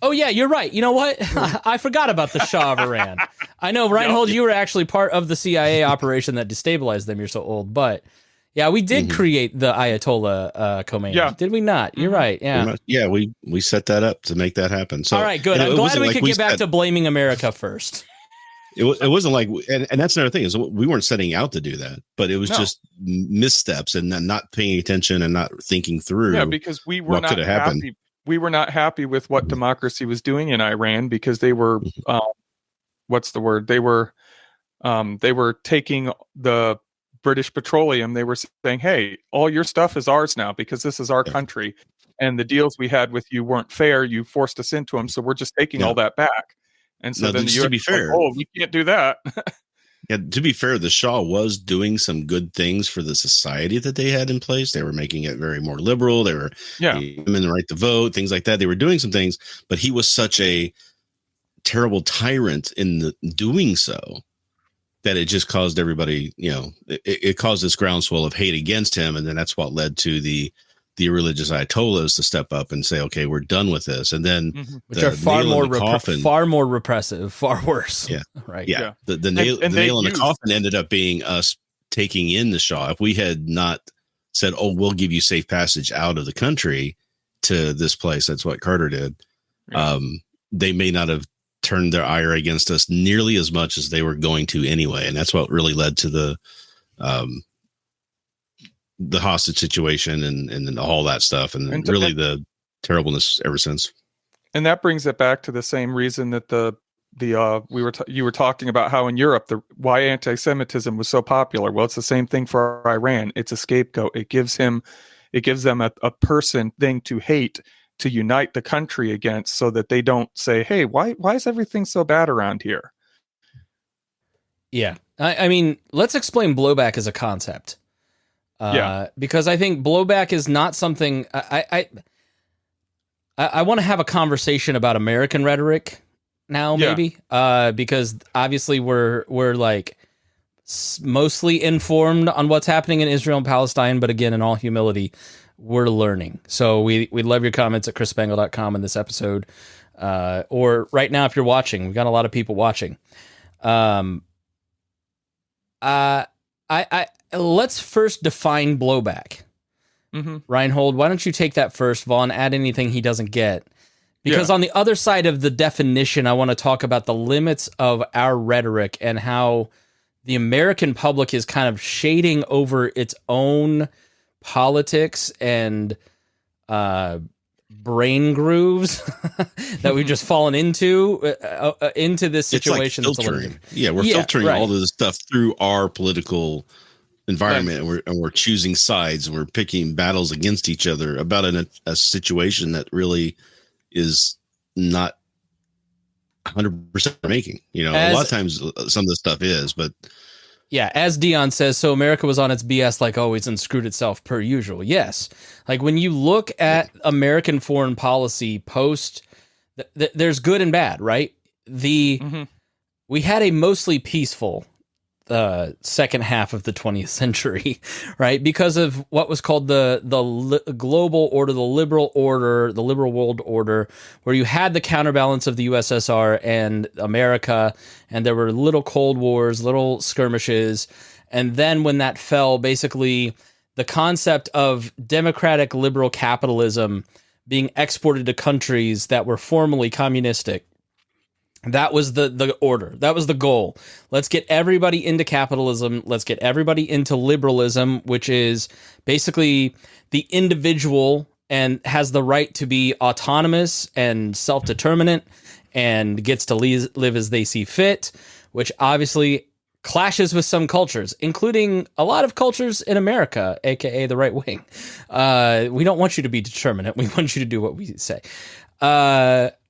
oh yeah, you're right. You know what? I forgot about the Shah of Iran. I know, Rhinehold, you were actually part of the CIA operation that destabilized them. You're so old, but yeah, we did create the Ayatollah Khomeini. Yeah. Did we not? You're right. Yeah. Yeah, we set that up to make that happen. So, all right, good. I'm glad we could get back to blaming America first. It wasn't like, and that's another thing, is we weren't setting out to do that, but it was just missteps and not paying attention and not thinking through. Yeah, because we were not happy. We were not happy with what democracy was doing in Iran because they were, what's the word? They were taking the British petroleum. They were saying, "Hey, all your stuff is ours now because this is our country, and the deals we had with you weren't fair. You forced us into them, so we're just taking all that back." And so then the U.S. to be fair, like, we can't do that. Yeah, to be fair, the Shah was doing some good things for the society that they had in place. They were making it very more liberal. They were giving women the right to vote, things like that. They were doing some things, but he was such a terrible tyrant in doing so that it just caused everybody, it caused this groundswell of hate against him. And then that's what led to the the religious Ayatollahs to step up and say, okay, we're done with this. And then which are far more repressive, far worse. Yeah. Right. Yeah. The nail in the coffin ended up being us taking in the Shah. If we had not said, oh, we'll give you safe passage out of the country to this place, that's what Carter did. Yeah. They may not have turned their ire against us nearly as much as they were going to anyway. And that's what really led to the hostage situation and all that stuff. And really the terribleness ever since. And that brings it back to the same reason that you were talking about how in Europe, why anti-Semitism was so popular. Well, it's the same thing for Iran. It's a scapegoat. It gives them a person thing to hate, to unite the country against, so that they don't say, hey, why is everything so bad around here? Yeah. I mean, let's explain blowback as a concept. Because I think blowback is not something I want to have a conversation about American rhetoric now, maybe, because obviously we're like mostly informed on what's happening in Israel and Palestine, but again, in all humility, we're learning. So we'd love your comments at Spangle.com in this episode, or right now if you're watching. We've got a lot of people watching. Let's first define blowback. Rhinehold, why don't you take that first? Vaughn, add anything he doesn't get. Because on the other side of the definition, I want to talk about the limits of our rhetoric and how the American public is kind of shading over its own politics and brain grooves that we've just fallen into this situation. It's like filtering. We're filtering all of this stuff through our political environment, and we're choosing sides, and we're picking battles against each other about a situation that really is not 100% making. A lot of times some of the stuff is, but as Dion says, so America was on its BS like always and screwed itself per usual. Yes. Like when you look at American foreign policy post, there's good and bad, right? We had a mostly peaceful second half of the 20th century, right? Because of what was called the global order, the liberal world order, where you had the counterbalance of the USSR and America, and there were little Cold Wars, little skirmishes. And then when that fell, basically the concept of democratic liberal capitalism being exported to countries that were formerly communistic. That was the order. That was the goal. Let's get everybody into capitalism. Let's get everybody into liberalism, which is basically the individual and has the right to be autonomous and self-determinant and gets to live as they see fit, which obviously clashes with some cultures, including a lot of cultures in America, aka the right wing. We don't want you to be determinate. We want you to do what we say.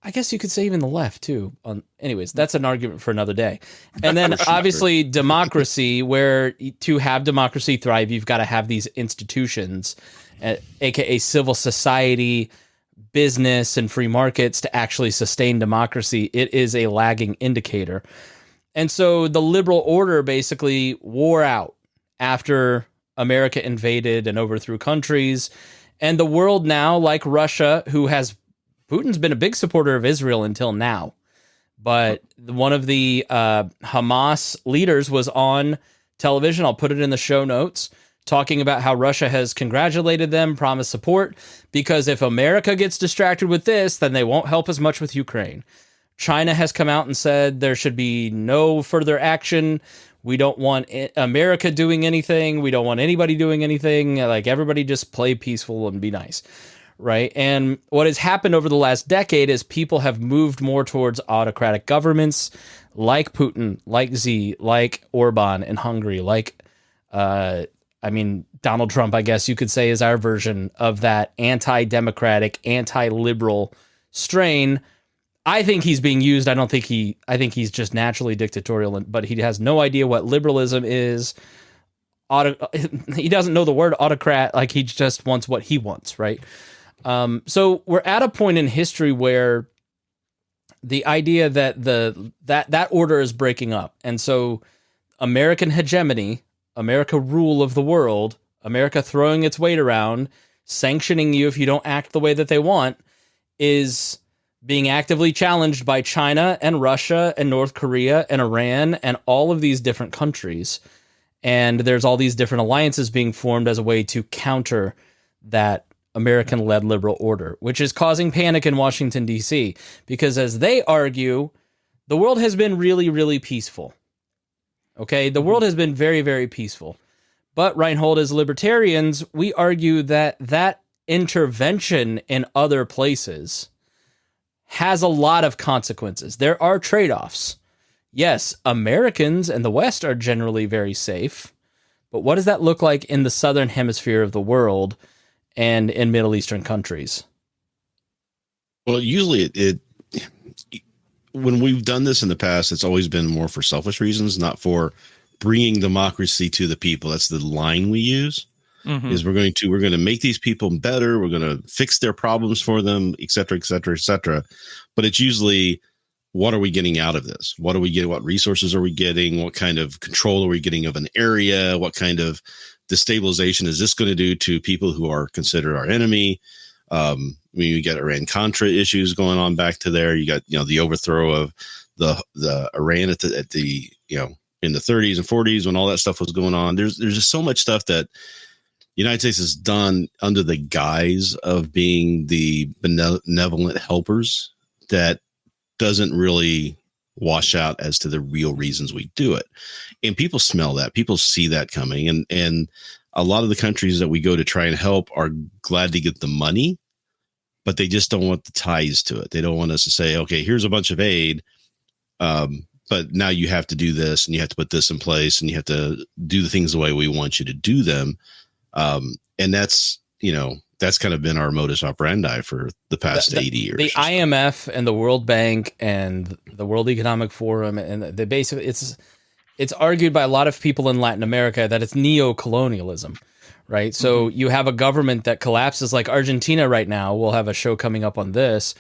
I guess you could say even the left too. Anyways, that's an argument for another day. And then obviously democracy, where to have democracy thrive, you've got to have these institutions, aka civil society, business, and free markets to actually sustain democracy. It is a lagging indicator. And so the liberal order basically wore out after America invaded and overthrew countries. And the world now, like Russia, Putin's been a big supporter of Israel until now, but one of the Hamas leaders was on television, I'll put it in the show notes, talking about how Russia has congratulated them, promised support, because if America gets distracted with this, then they won't help as much with Ukraine. China has come out and said there should be no further action. We don't want America doing anything. We don't want anybody doing anything. Like, everybody just play peaceful and be nice. Right. And what has happened over the last decade is people have moved more towards autocratic governments like Putin, like Xi, like Orban in Hungary, like, Donald Trump, I guess you could say, is our version of that anti-democratic, anti-liberal strain. I think he's being used. I think he's just naturally dictatorial, but he has no idea what liberalism is. He doesn't know the word autocrat. Like, he just wants what he wants. Right. So we're at a point in history where the idea that that order is breaking up. And so American hegemony, America rule of the world, America throwing its weight around, sanctioning you if you don't act the way that they want, is being actively challenged by China and Russia and North Korea and Iran and all of these different countries. And there's all these different alliances being formed as a way to counter that American-led liberal order, which is causing panic in Washington, D.C., because as they argue, the world has been really, really peaceful. Okay? The world has been very, very peaceful. But Rhinehold, as libertarians, we argue that that intervention in other places has a lot of consequences. There are trade-offs. Yes, Americans and the West are generally very safe, but what does that look like in the southern hemisphere of the world and in Middle Eastern countries? Well, usually when we've done this in the past, it's always been more for selfish reasons, not for bringing democracy to the people. That's the line we use. Is we're going to make these people better. We're going to fix their problems for them, et cetera, et cetera, et cetera. But it's usually, what are we getting out of this? What do we get? What resources are we getting? What kind of control are we getting of an area? What kind of destabilization is this going to do to people who are considered our enemy? You get Iran-Contra issues going on back to there. You got, the overthrow of the Iran at the in the 30s and 40s when all that stuff was going on. There's just so much stuff that the United States has done under the guise of being the benevolent helpers that doesn't really wash out as to the real reasons we do it. And people smell that. People see that coming. And a lot of the countries that we go to try and help are glad to get the money, but they just don't want the ties to it. They don't want us to say, okay, here's a bunch of aid, but now you have to do this and you have to put this in place and you have to do the things the way we want you to do them. And that's kind of been our modus operandi for the past 80 years. The IMF and the World Bank and the World Economic Forum, and the basically it's argued by a lot of people in Latin America that it's neo-colonialism, right? So you have a government that collapses, like Argentina right now. We'll have a show coming up on this.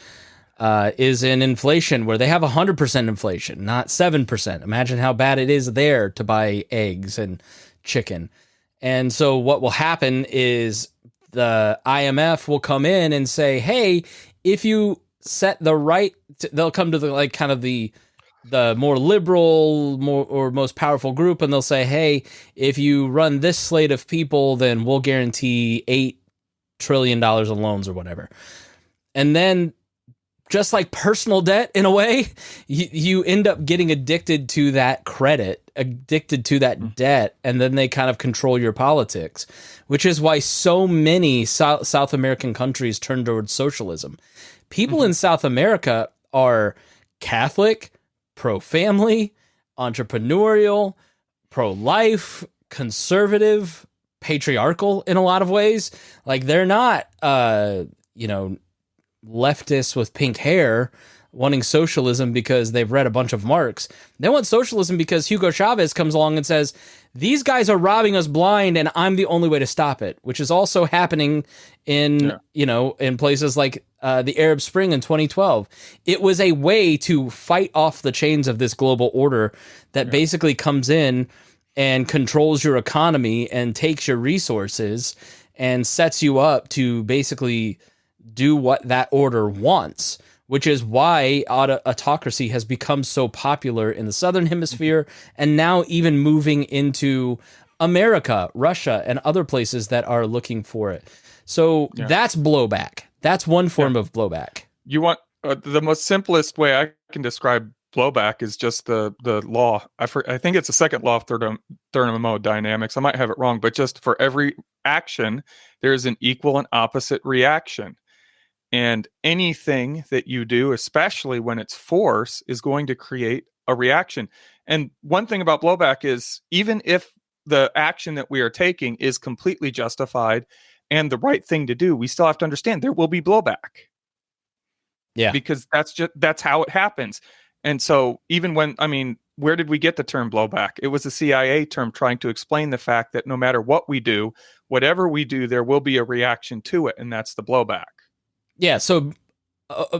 Is in inflation where they have 100% inflation, not 7%. Imagine how bad it is there to buy eggs and chicken. And so what will happen is the IMF will come in and say, hey, if you set the right, they'll come to the more liberal, most powerful group, and they'll say, hey, if you run this slate of people, then we'll guarantee $8 trillion in loans or whatever. And then, just like personal debt, in a way, you end up getting addicted to that credit, addicted to that debt, and then they kind of control your politics, which is why so many South American countries turn towards socialism. People in South America are Catholic, pro-family, entrepreneurial, pro-life, conservative, patriarchal in a lot of ways. Like, they're not, leftists with pink hair wanting socialism because they've read a bunch of Marx. They want socialism because Hugo Chavez comes along and says, these guys are robbing us blind and I'm the only way to stop it, which is also happening in places like the Arab Spring in 2012. It was a way to fight off the chains of this global order that basically comes in and controls your economy and takes your resources and sets you up to basically do what that order wants, which is why autocracy has become so popular in the Southern Hemisphere and now even moving into America, Russia, and other places that are looking for it. So that's blowback. That's one form of blowback. You want the most simplest way I can describe blowback is just the law. I think it's the second law of thermodynamics. I might have it wrong, but just for every action, there's an equal and opposite reaction. And anything that you do, especially when it's force, is going to create a reaction. And one thing about blowback is, even if the action that we are taking is completely justified and the right thing to do, we still have to understand there will be blowback. Yeah. Because that's how it happens. And so even where did we get the term blowback? It was a CIA term trying to explain the fact that no matter what we do, whatever we do, there will be a reaction to it. And that's the blowback. Yeah, so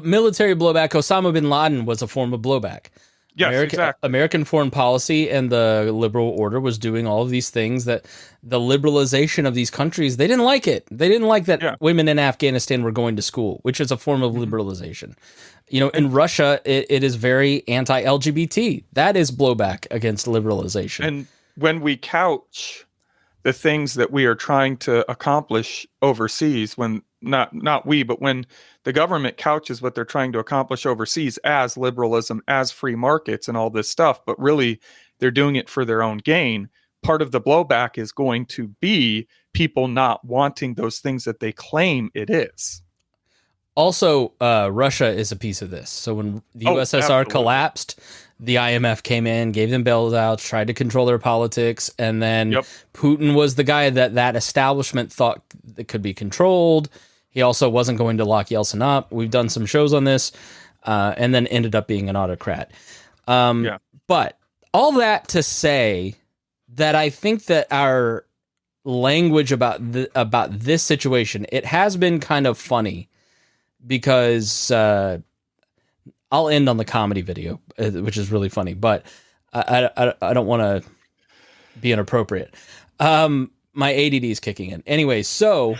military blowback, Osama bin Laden was a form of blowback. Yes, exactly. American foreign policy and the liberal order was doing all of these things that the liberalization of these countries, they didn't like it. They didn't like that women in Afghanistan were going to school, which is a form of liberalization. You know, in Russia, it is very anti-LGBT. That is blowback against liberalization. And when we couch the things that we are trying to accomplish overseas, when not we, but when the government couches what they're trying to accomplish overseas as liberalism, as free markets and all this stuff, but really they're doing it for their own gain, part of the blowback is going to be people not wanting those things that they claim it is. Also, Russia is a piece of this. So when the USSR collapsed, the IMF came in, gave them bailouts, tried to control their politics, and then Putin was the guy that establishment thought that could be controlled. He also wasn't going to lock Yeltsin up. We've done some shows on this, and then ended up being an autocrat. But all that to say that I think that our language about this situation, it has been kind of funny. Because I'll end on the comedy video, which is really funny, but I don't want to be inappropriate. My ADD is kicking in. Anyway, so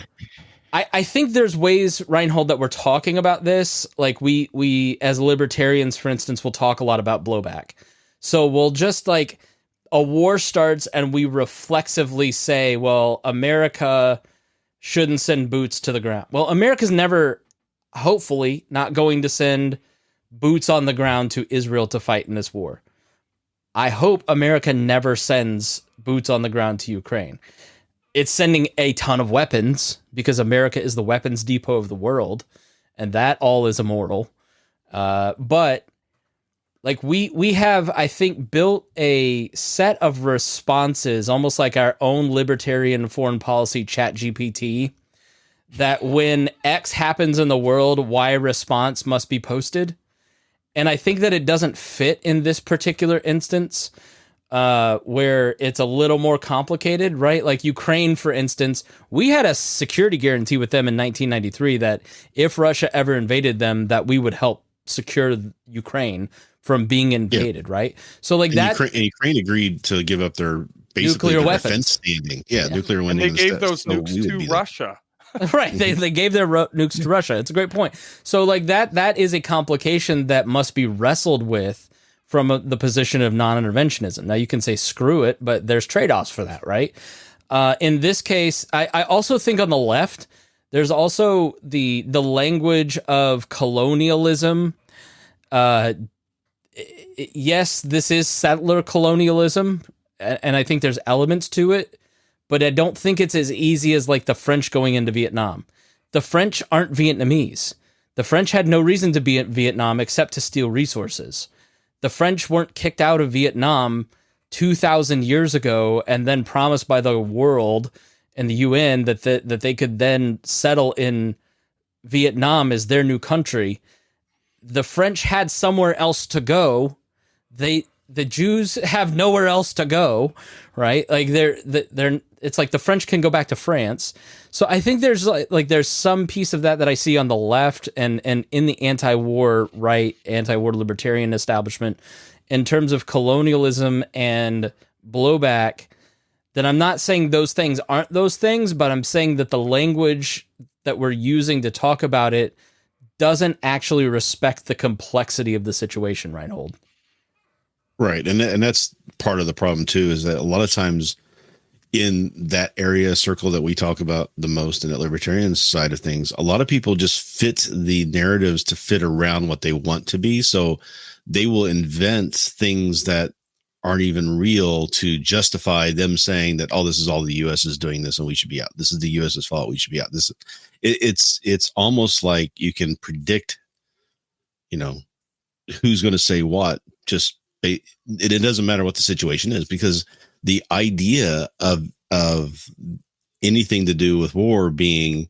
I think there's ways, Rhinehold, that we're talking about this. Like we as libertarians, for instance, will talk a lot about blowback. So we'll just like a war starts and we reflexively say, well, America shouldn't send boots to the ground. Well, America's never... hopefully not going to send boots on the ground to Israel to fight in this war. I hope America never sends boots on the ground to Ukraine. It's sending a ton of weapons because America is the weapons depot of the world, and that all is immoral. But like we have, I think, built a set of responses, almost like our own libertarian foreign policy chat GPT, that when X happens in the world, Y response must be posted. And I think that it doesn't fit in this particular instance, where it's a little more complicated, right? Like Ukraine, for instance, we had a security guarantee with them in 1993 that if Russia ever invaded them, that we would help secure Ukraine from being invaded, right? So like and Ukraine agreed to give up their basically nuclear weapons. Defense Standing. Nuclear and weapons. They gave those nukes to Russia. Right, they gave their nukes to Russia. It's a great point. So like that is a complication that must be wrestled with from the position of non-interventionism. Now you can say screw it, but there's trade-offs for that, right? In this case, I also think on the left, there's also the language of colonialism. Yes, this is settler colonialism, and I think there's elements to it. But I don't think it's as easy as like the French going into Vietnam. The French aren't Vietnamese. The French had no reason to be in Vietnam except to steal resources. The French weren't kicked out of Vietnam 2,000 years ago and then promised by the world and the UN that they could then settle in Vietnam as their new country. The French had somewhere else to go. The Jews have nowhere else to go, right? Like they're it's like the French can go back to France. So I think there's like there's some piece of that I see on the left and in the anti-war right, anti-war libertarian establishment in terms of colonialism and blowback, that I'm not saying those things aren't those things, but I'm saying that the language that we're using to talk about it doesn't actually respect the complexity of the situation, Rhinehold. Right. And that's part of the problem too, is that a lot of times in that area circle that we talk about the most in that libertarian side of things, a lot of people just fit the narratives to fit around what they want to be. So they will invent things that aren't even real to justify them saying that, oh, this is all the U.S. is doing this and we should be out. This is the U.S.'s fault. We should be out. It's almost like you can predict, who's going to say what. It doesn't matter what the situation is, because the idea of anything to do with war being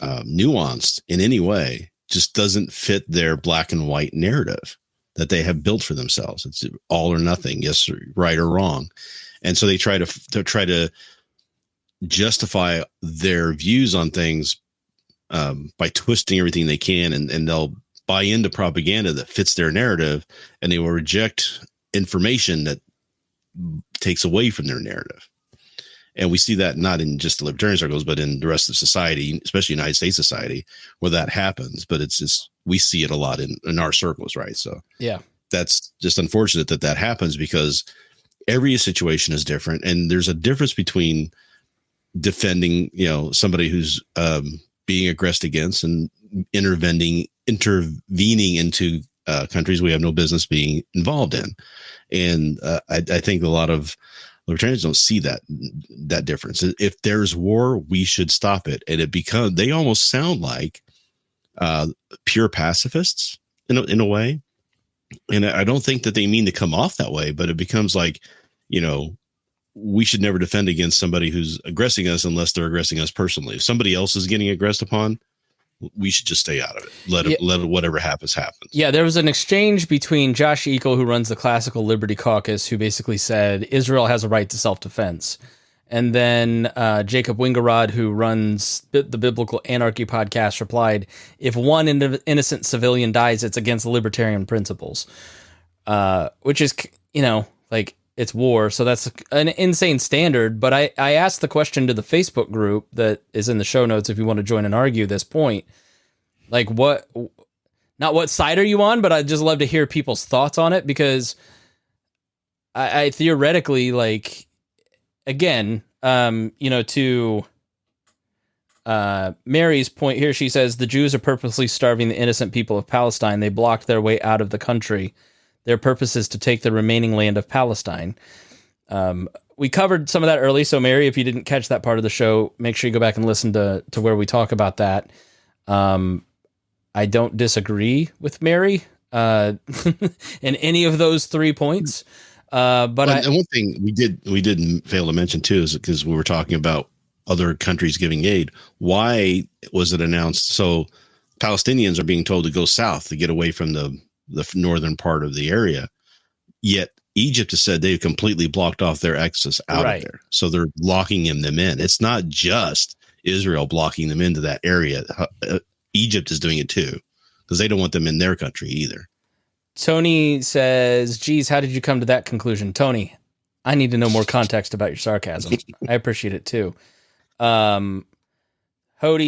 nuanced in any way just doesn't fit their black and white narrative that they have built for themselves. It's all or nothing, yes, right or wrong. And so they try to justify their views on things by twisting everything they can, and they'll buy into propaganda that fits their narrative, and they will reject information that takes away from their narrative. And we see that not in just the libertarian circles, but in the rest of society, especially United States society, where that happens. But it's just, we see it a lot in our circles, right? So yeah, that's just unfortunate that happens, because every situation is different. And there's a difference between defending, somebody who's being aggressed against, and intervening into countries we have no business being involved in. And I think a lot of libertarians don't see that difference. If there's war, we should stop it. And they almost sound like pure pacifists in a way. And I don't think that they mean to come off that way, but it becomes like, we should never defend against somebody who's aggressing us unless they're aggressing us personally. If somebody else is getting aggressed upon, we should just stay out of it. Let whatever happens. Yeah, there was an exchange between Josh Eagle, who runs the Classical Liberty Caucus, who basically said Israel has a right to self-defense. And then Jacob Wingerod, who runs the Biblical Anarchy podcast, replied, if one innocent civilian dies, it's against libertarian principles, which is, like, it's war. So that's an insane standard. But I asked the question to the Facebook group that is in the show notes if you want to join and argue this point. Like, not what side are you on, but I'd just love to hear people's thoughts on it, because I theoretically, like, again, to Mary's point here, she says the Jews are purposely starving the innocent people of Palestine. They blocked their way out of the country. Their purpose is to take the remaining land of Palestine. We covered some of that early. So Mary, if you didn't catch that part of the show, make sure you go back and listen to where we talk about that. I don't disagree with Mary in any of those 3 points. And one thing we didn't fail to mention too, is because we were talking about other countries giving aid. Why was it announced? So Palestinians are being told to go south to get away from the northern part of the area. Yet Egypt has said they've completely blocked off their access out of there. So they're locking them in. It's not just Israel blocking them into that area. Egypt is doing it too, because they don't want them in their country either. Tony says, geez, how did you come to that conclusion? Tony, I need to know more context about your sarcasm. I appreciate it too. Hody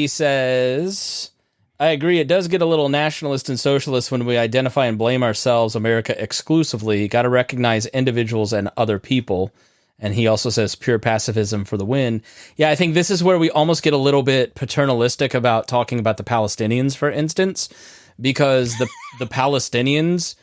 says, I agree. It does get a little nationalist and socialist when we identify and blame ourselves, America, exclusively. Got to recognize individuals and other people. And he also says pure pacifism for the win. Yeah, I think this is where we almost get a little bit paternalistic about talking about the Palestinians, for instance, because the Palestinians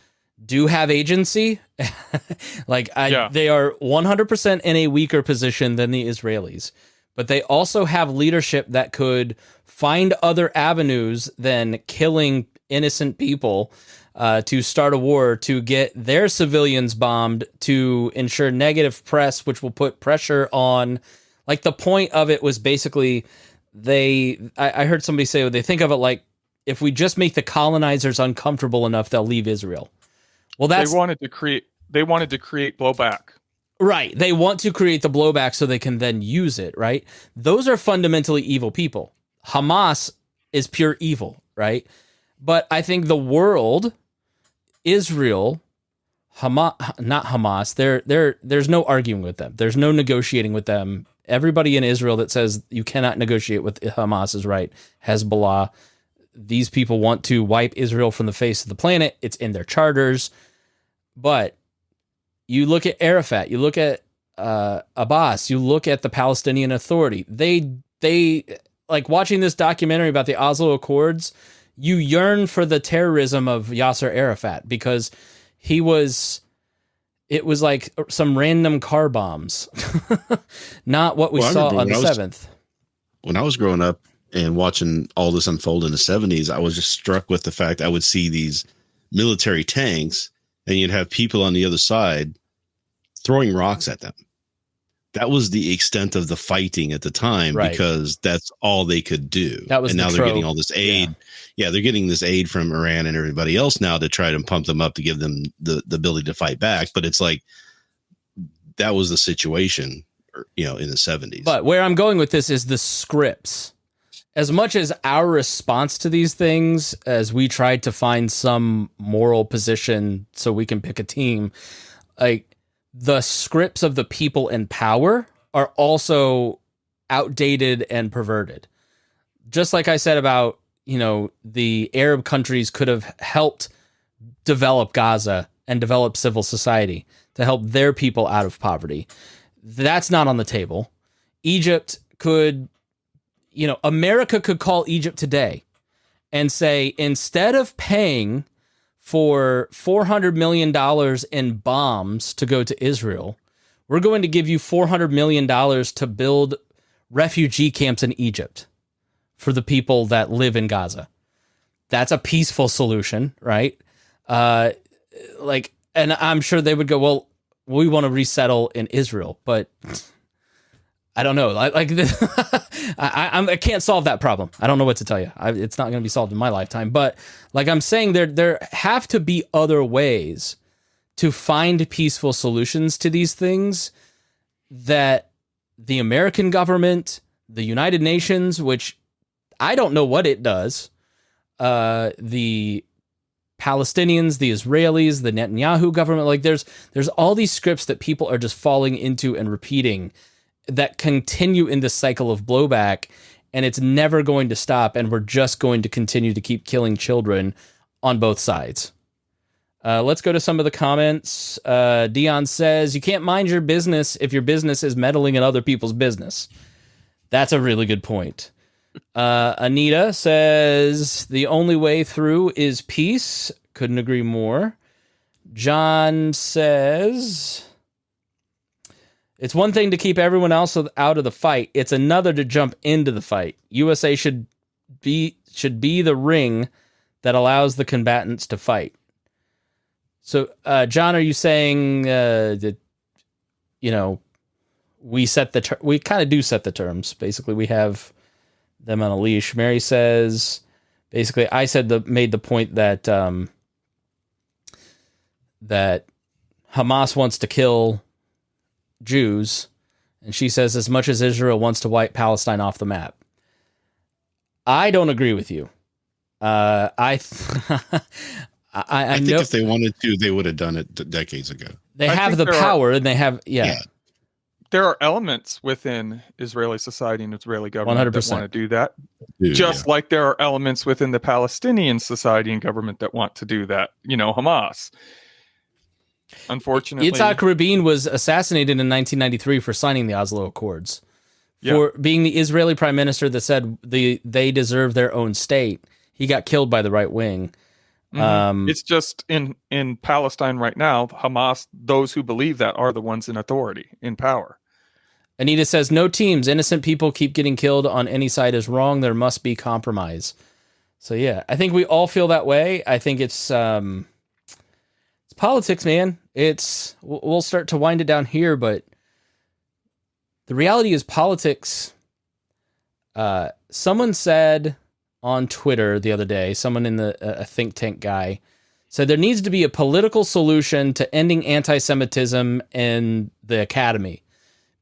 do have agency. They are 100% in a weaker position than the Israelis. But they also have leadership that could find other avenues than killing innocent people to start a war, to get their civilians bombed, to ensure negative press, which will put pressure on. Like, the point of it was basically I heard somebody say, they think of it like, if we just make the colonizers uncomfortable enough, they'll leave Israel. Well, they wanted to create blowback. Right. They want to create the blowback so they can then use it, right? Those are fundamentally evil people. Hamas is pure evil, right? But I think the world, Israel, not Hamas, there's no arguing with them. There's no negotiating with them. Everybody in Israel that says you cannot negotiate with Hamas is right. Hezbollah, these people want to wipe Israel from the face of the planet. It's in their charters. But you look at Arafat, you look at Abbas, you look at the Palestinian Authority. They like watching this documentary about the Oslo Accords. You yearn for the terrorism of Yasser Arafat, because it was like some random car bombs, not what we saw on the 7th. When I was growing up and watching all this unfold in the 70s, I was just struck with the fact I would see these military tanks, and you'd have people on the other side throwing rocks at them. That was the extent of the fighting at the time, right? Because that's all they could do. And now they're getting all this aid. Yeah, they're getting this aid from Iran and everybody else now to try to pump them up to give them the ability to fight back. But it's like, that was the situation, in the 70s. But where I'm going with this is the scripts. as much as our response to these things, as we tried to find some moral position so we can pick a team, like the scripts of the people in power are also outdated and perverted. Just like I said about, the Arab countries could have helped develop Gaza and develop civil society to help their people out of poverty. That's not on the table. Egypt could, America could call Egypt today and say, instead of paying for $400 million in bombs to go to Israel, we're going to give you $400 million to build refugee camps in Egypt for the people that live in Gaza. That's a peaceful solution, right? And I'm sure they would go, well, we want to resettle in Israel, but I don't know. I can't solve that problem. I don't know what to tell you. It's not going to be solved in my lifetime. But like I'm saying, there have to be other ways to find peaceful solutions to these things that the American government, the United Nations, which I don't know what it does, the Palestinians, the Israelis, the Netanyahu government, like there's all these scripts that people are just falling into and repeating that continue in this cycle of blowback, and it's never going to stop, and we're just going to continue to keep killing children on both sides. Let's go to some of the comments. Dion says, you can't mind your business if your business is meddling in other people's business. That's a really good point. Anita says, the only way through is peace. Couldn't agree more. John says, it's one thing to keep everyone else out of the fight. It's another to jump into the fight. USA should be the ring that allows the combatants to fight. So, John, are you saying that, we kind of do set the terms? Basically, we have them on a leash. Mary says, basically, I made the point that that Hamas wants to kill Jews, and she says as much as Israel wants to wipe Palestine off the map. I don't agree with you. I think if they wanted to, they would have done it decades ago. They have the power, and they have, yeah. There are elements within Israeli society and Israeli government 100%. that want to do that. Just like there are elements within the Palestinian society and government that want to do that. Hamas. Unfortunately, Yitzhak Rabin was assassinated in 1993 for signing the Oslo Accords, for being the Israeli prime minister that said they deserve their own state. He got killed by the right wing. It's just in Palestine right now, Hamas, those who believe that are the ones in authority, in power. Anita says, no teams, innocent people keep getting killed on any side is wrong. There must be compromise. So yeah, I think we all feel that way. I think it's politics, man. We'll start to wind it down here, but the reality is politics. Someone said on Twitter the other day, someone in a think tank guy said there needs to be a political solution to ending anti-Semitism in the academy,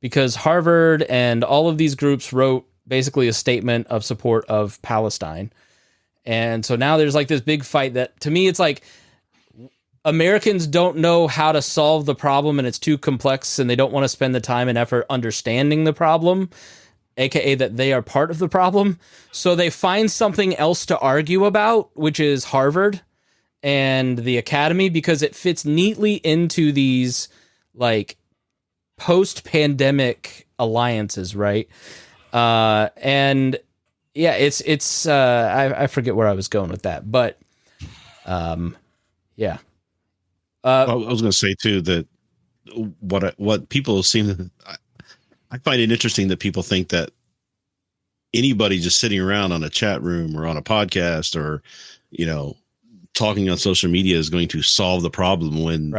because Harvard and all of these groups wrote basically a statement of support of Palestine. And so now there's like this big fight that, to me, it's like Americans don't know how to solve the problem, and it's too complex, and they don't want to spend the time and effort understanding the problem, aka that they are part of the problem. So they find something else to argue about, which is Harvard and the academy, because it fits neatly into these like post-pandemic alliances, right? And yeah, it's I forget where I was going with that, but yeah. I was going to say too that what people seem, I find it interesting that people think that anybody just sitting around on a chat room or on a podcast or, talking on social media is going to solve the problem, when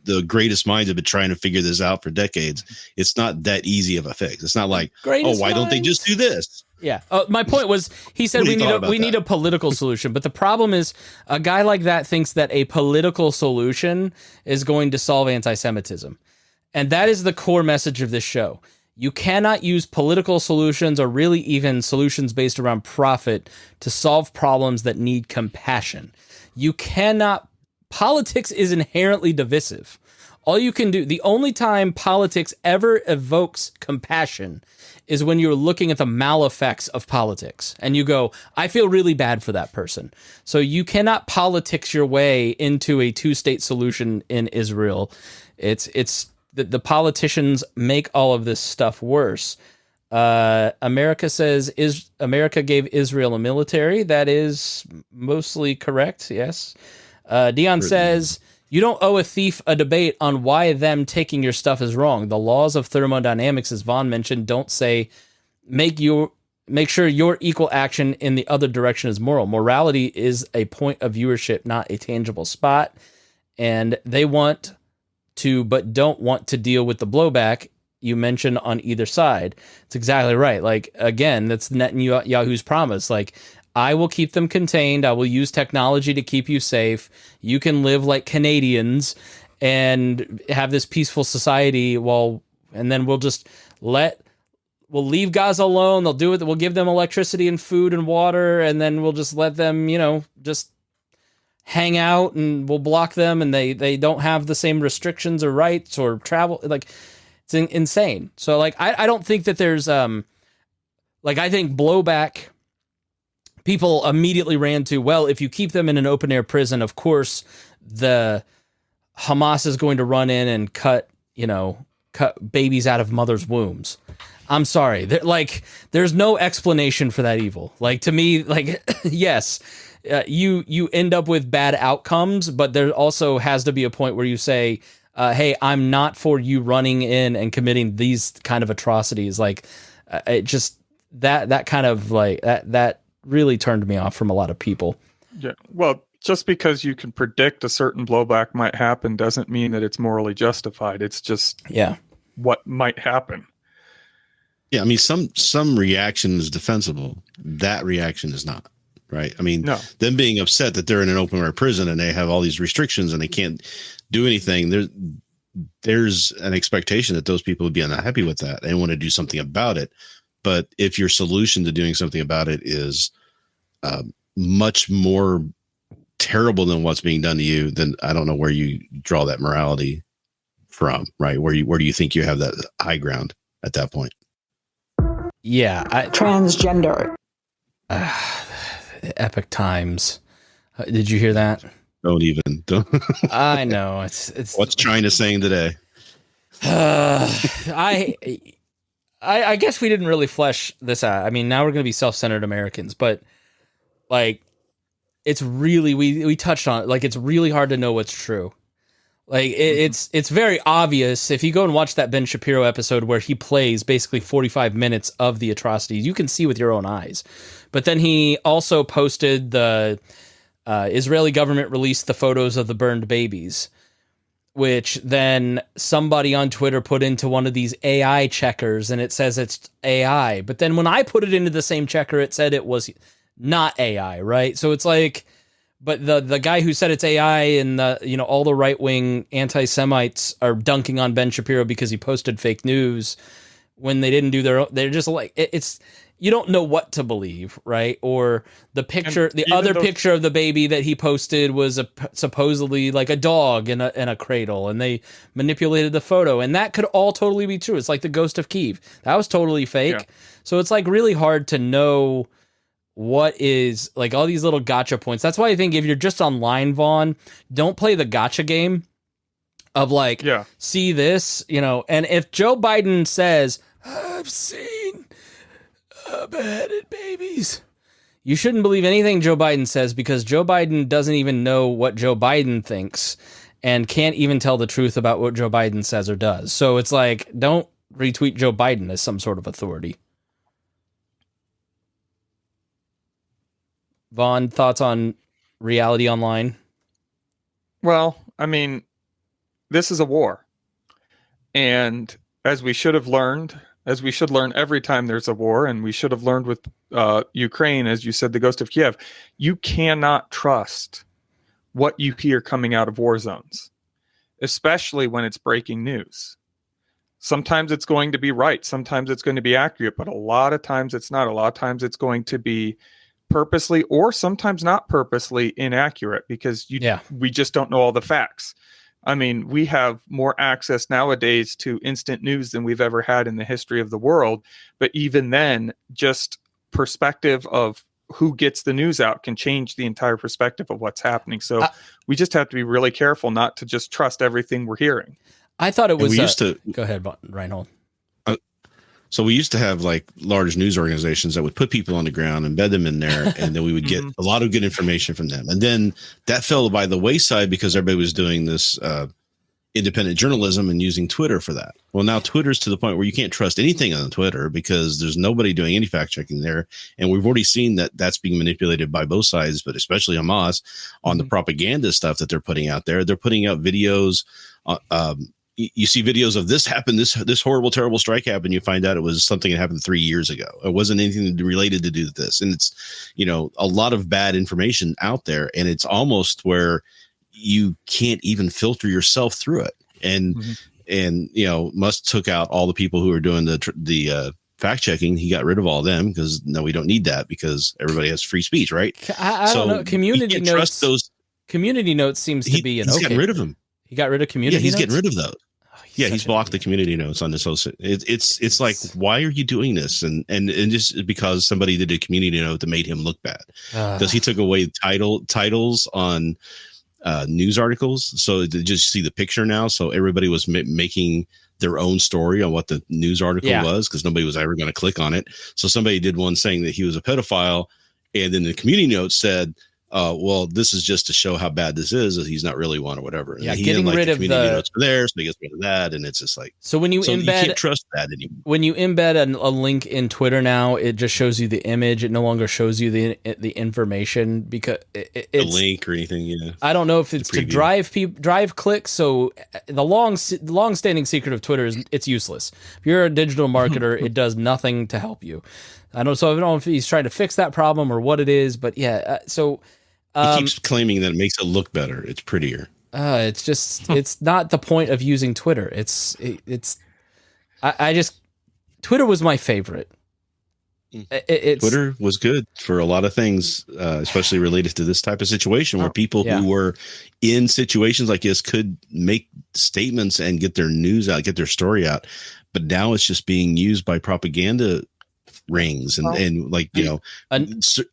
the greatest minds have been trying to figure this out for decades. It's not that easy of a fix. It's not like, why don't they just do this? Yeah. My point was, he said we need a political solution, but the problem is a guy like that thinks that a political solution is going to solve anti-Semitism. And that is the core message of this show. You cannot use political solutions or really even solutions based around profit to solve problems that need compassion. You cannot. Politics is inherently divisive. All you can do, the only time politics ever evokes compassion is when you're looking at the maleffects of politics and you go, I feel really bad for that person. So you cannot politics your way into a two-state solution in Israel. It's the politicians make all of this stuff worse. America says America gave Israel a military. That is mostly correct. Yes. Dion says, you don't owe a thief a debate on why them taking your stuff is wrong. The laws of thermodynamics, as Vaughn mentioned, don't say make sure your equal action in the other direction is moral. Morality is a point of viewership, not a tangible spot. And they want to, but don't want to deal with the blowback you mentioned on either side. It's exactly right. Like, again, that's Netanyahu's promise. Like, I will keep them contained. I will use technology to keep you safe. You can live like Canadians and have this peaceful society and then we'll leave Gaza alone. They'll do it. We'll give them electricity and food and water. And then we'll just let them, just hang out, and we'll block them. And they don't have the same restrictions or rights or travel. Like, it's insane. So like, I don't think that there's, I think blowback, people immediately ran to, well, if you keep them in an open air prison, of course, the Hamas is going to run in and cut babies out of mothers' wombs. I'm sorry. There's no explanation for that evil. Like, to me, like, yes, you end up with bad outcomes, but there also has to be a point where you say, hey, I'm not for you running in and committing these kind of atrocities. Like, it just, that kind of like that really turned me off from a lot of people. Yeah. Well, just because you can predict a certain blowback might happen doesn't mean that it's morally justified. It's just what might happen. Yeah, I mean, some reaction is defensible. That reaction is not, right? I mean, them being upset that they're in an open air prison and they have all these restrictions and they can't do anything. There's an expectation that those people would be unhappy with that. They want to do something about it. But if your solution to doing something about it is much more terrible than what's being done to you, then I don't know where you draw that morality from, right? Where do you think you have that high ground at that point? Yeah. Transgender. Epic times. Did you hear that? Don't. I know. It's what's China saying today? I guess we didn't really flesh this out. I mean, now we're going to be self-centered Americans, but like, it's really, we touched on it. Like, it's really hard to know what's true. Like, it's very obvious. If you go and watch that Ben Shapiro episode where he plays basically 45 minutes of the atrocities, you can see with your own eyes. But then he also posted the Israeli government released the photos of the burned babies, which then somebody on Twitter put into one of these AI checkers, and it says it's AI. But then when I put it into the same checker, it said it was not AI, right? So it's like, but the guy who said it's AI and all the right-wing anti-Semites are dunking on Ben Shapiro because he posted fake news when they didn't do their own. They're just like, it's, you don't know what to believe, right? Or the picture, the other picture of the baby that he posted was supposedly like a dog in a cradle, and they manipulated the photo, and that could all totally be true. It's like the Ghost of Kiev. That was totally fake. Yeah. So it's like really hard to know what is, like, all these little gotcha points. That's why I think if you're just online, Vaughn, don't play the gotcha game of like, see this, and if Joe Biden says, I've seen beheaded babies, you shouldn't believe anything Joe Biden says, because Joe Biden doesn't even know what Joe Biden thinks and can't even tell the truth about what Joe Biden says or does. So it's like, don't retweet Joe Biden as some sort of authority. Vaughn, thoughts on reality online? Well, I mean, this is a war. And as we should learn every time there's a war, and we should have learned with Ukraine, as you said, the Ghost of Kiev, you cannot trust what you hear coming out of war zones, especially when it's breaking news. Sometimes it's going to be right. Sometimes it's going to be accurate, but a lot of times it's not. A lot of times it's going to be purposely or sometimes not purposely inaccurate because we just don't know all the facts. I mean, we have more access nowadays to instant news than we've ever had in the history of the world. But even then, just perspective of who gets the news out can change the entire perspective of what's happening. So we just have to be really careful not to just trust everything we're hearing. I thought it was. We used to go ahead, Rhinehold. So we used to have like large news organizations that would put people on the ground, embed them in there, and then we would get a lot of good information from them. And then that fell by the wayside because everybody was doing this independent journalism and using Twitter for that. Well, now Twitter's to the point where you can't trust anything on Twitter because there's nobody doing any fact checking there. And we've already seen that that's being manipulated by both sides, but especially Hamas on the propaganda stuff that they're putting out there. They're putting out videos. You see videos of this happened, this horrible, terrible strike happened. You find out it was something that happened 3 years ago. It wasn't anything related to do with this. And it's, a lot of bad information out there. And it's almost where you can't even filter yourself through it. And Musk took out all the people who were doing the fact checking. He got rid of all of them because we don't need that because everybody has free speech, right? I don't know. Community notes. Community notes seems to be he's gotten rid of them. He got rid of community notes? Yeah, he's getting rid of those. He's blocked the community notes on this whole. It's like, why are you doing this? And just because somebody did a community note that made him look bad, because he took away titles on news articles, so they just see the picture now. So everybody was making their own story on what the news article was, because nobody was ever going to click on it. So somebody did one saying that he was a pedophile, and then the community note said, well, this is just to show how bad this is. That he's not really one or whatever. And he getting didn't rid the of community notes were there, so he gets rid of that, and it's just like when you embed, you can't trust that anymore. When you embed a link in Twitter now, it just shows you the image. It no longer shows you the information because it's a link or anything. Yeah, I don't know if it's to drive clicks. So the long-standing secret of Twitter is it's useless. If you're a digital marketer, it does nothing to help you. I don't know if he's trying to fix that problem or what it is, but he keeps claiming that it makes it look better. It's prettier. It's just, it's not the point of using Twitter. Twitter was my favorite. Twitter was good for a lot of things, especially related to this type of situation where people who were in situations like this could make statements and get their news out, get their story out. But now it's just being used by propaganda rings and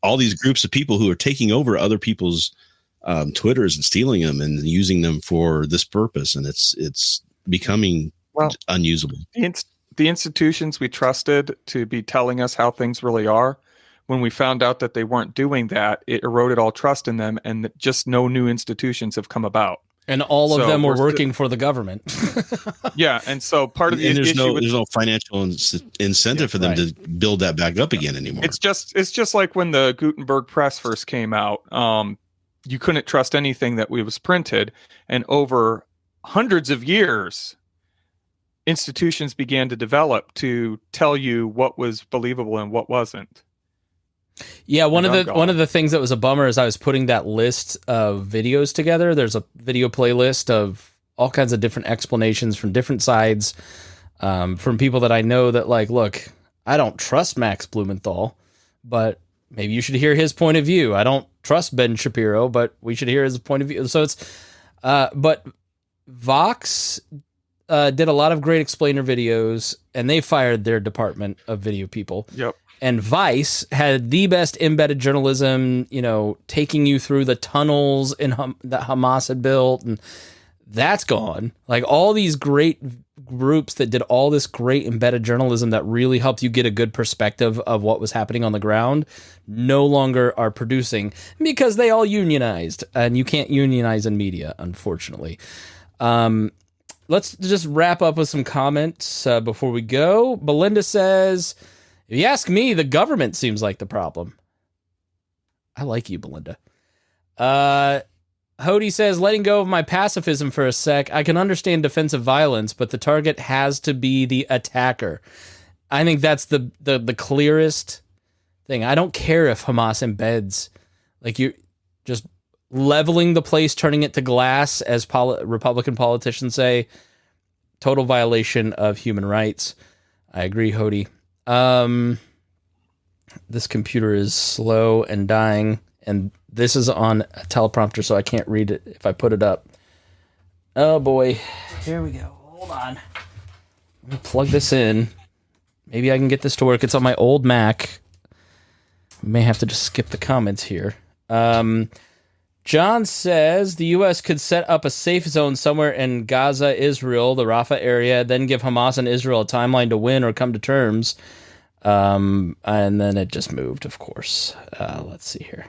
all these groups of people who are taking over other people's Twitters and stealing them and using them for this purpose, and it's becoming unusable. The institutions we trusted to be telling us how things really are, when we found out that they weren't doing that, it eroded all trust in them, and just no new institutions have come about. And all of them were working for the government. Yeah, and so part of the issue there's no financial incentive for them to build that back up again anymore. It's just like when the Gutenberg press first came out. You couldn't trust anything that was printed, and over hundreds of years, institutions began to develop to tell you what was believable and what wasn't. Yeah, one of the things that was a bummer is I was putting that list of videos together. There's a video playlist of all kinds of different explanations from different sides, from people that I know that look, I don't trust Max Blumenthal, but maybe you should hear his point of view. I don't trust Ben Shapiro, but we should hear his point of view. So it's, but Vox did a lot of great explainer videos, and they fired their department of video people. Yep. And Vice had the best embedded journalism, taking you through the tunnels that Hamas had built, and that's gone. Like all these great groups that did all this great embedded journalism that really helped you get a good perspective of what was happening on the ground no longer are producing because they all unionized, and you can't unionize in media, unfortunately. Let's just wrap up with some comments before we go. Belinda says, if you ask me, the government seems like the problem. I like you, Belinda. Hody says, letting go of my pacifism for a sec, I can understand defensive violence, but the target has to be the attacker. I think that's the clearest thing. I don't care if Hamas embeds, you're just leveling the place, turning it to glass, as Republican politicians say. total violation of human rights. I agree, Hody. This computer is slow and dying, and this is on a teleprompter, so I can't read it if I put it up. Oh boy. Here we go. Hold on. Let me plug this in. Maybe I can get this to work. It's on my old Mac. We may have to just skip the comments here. John says the U.S. could set up a safe zone somewhere in Gaza, Israel, the Rafah area, then give Hamas and Israel a timeline to win or come to terms. And then it just moved, of course. Let's see here.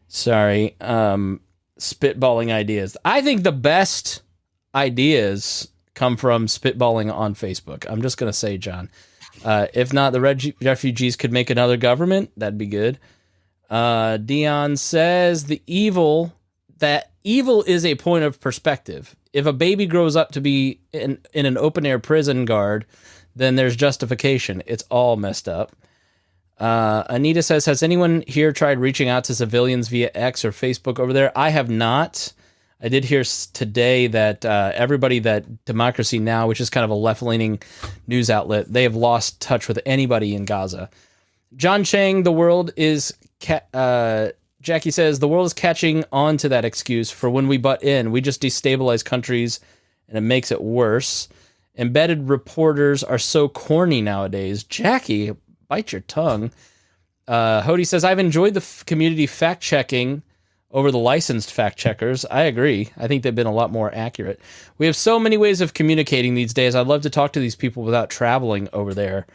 Sorry. Spitballing ideas. I think the best ideas come from spitballing on Facebook. I'm just going to say, John. If not, the refugees could make another government. That'd be good. Dion says evil is a point of perspective. If a baby grows up to be in an open air prison guard, then there's justification. It's all messed up. Anita says, has anyone here tried reaching out to civilians via X or Facebook over there? I have not. I did hear today that everybody that Democracy Now!, which is kind of a left-leaning news outlet, they have lost touch with anybody in Gaza. John Chang, Jackie says, the world is catching on to that excuse for when we butt in. We just destabilize countries, and it makes it worse. Embedded reporters are so corny nowadays. Jackie, bite your tongue. Hody says, I've enjoyed the community fact-checking over the licensed fact-checkers. I agree. I think they've been a lot more accurate. We have so many ways of communicating these days. I'd love to talk to these people without traveling over there.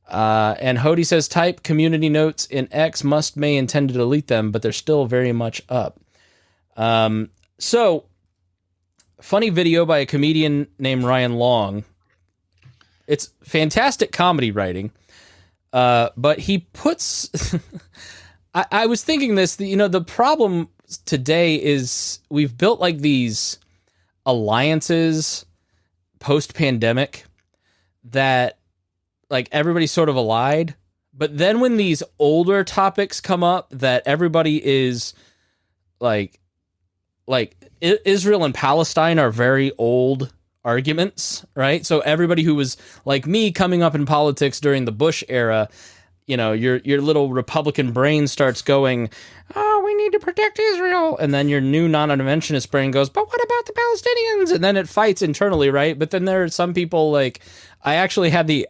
And Hody says, type community notes in X, may intend to delete them, but they're still very much up. So, funny video by a comedian named Ryan Long. It's fantastic comedy writing. But he puts... I was thinking this, the problem today is we've built like these alliances post-pandemic that like everybody's sort of allied, but then when these older topics come up that everybody is like Israel and Palestine are very old arguments, right? So everybody who was like me coming up in politics during the Bush era, your little Republican brain starts going, oh, we need to protect Israel. And then your new non-interventionist brain goes, but what about the Palestinians? And then it fights internally, right? But then there are some people like, I actually had the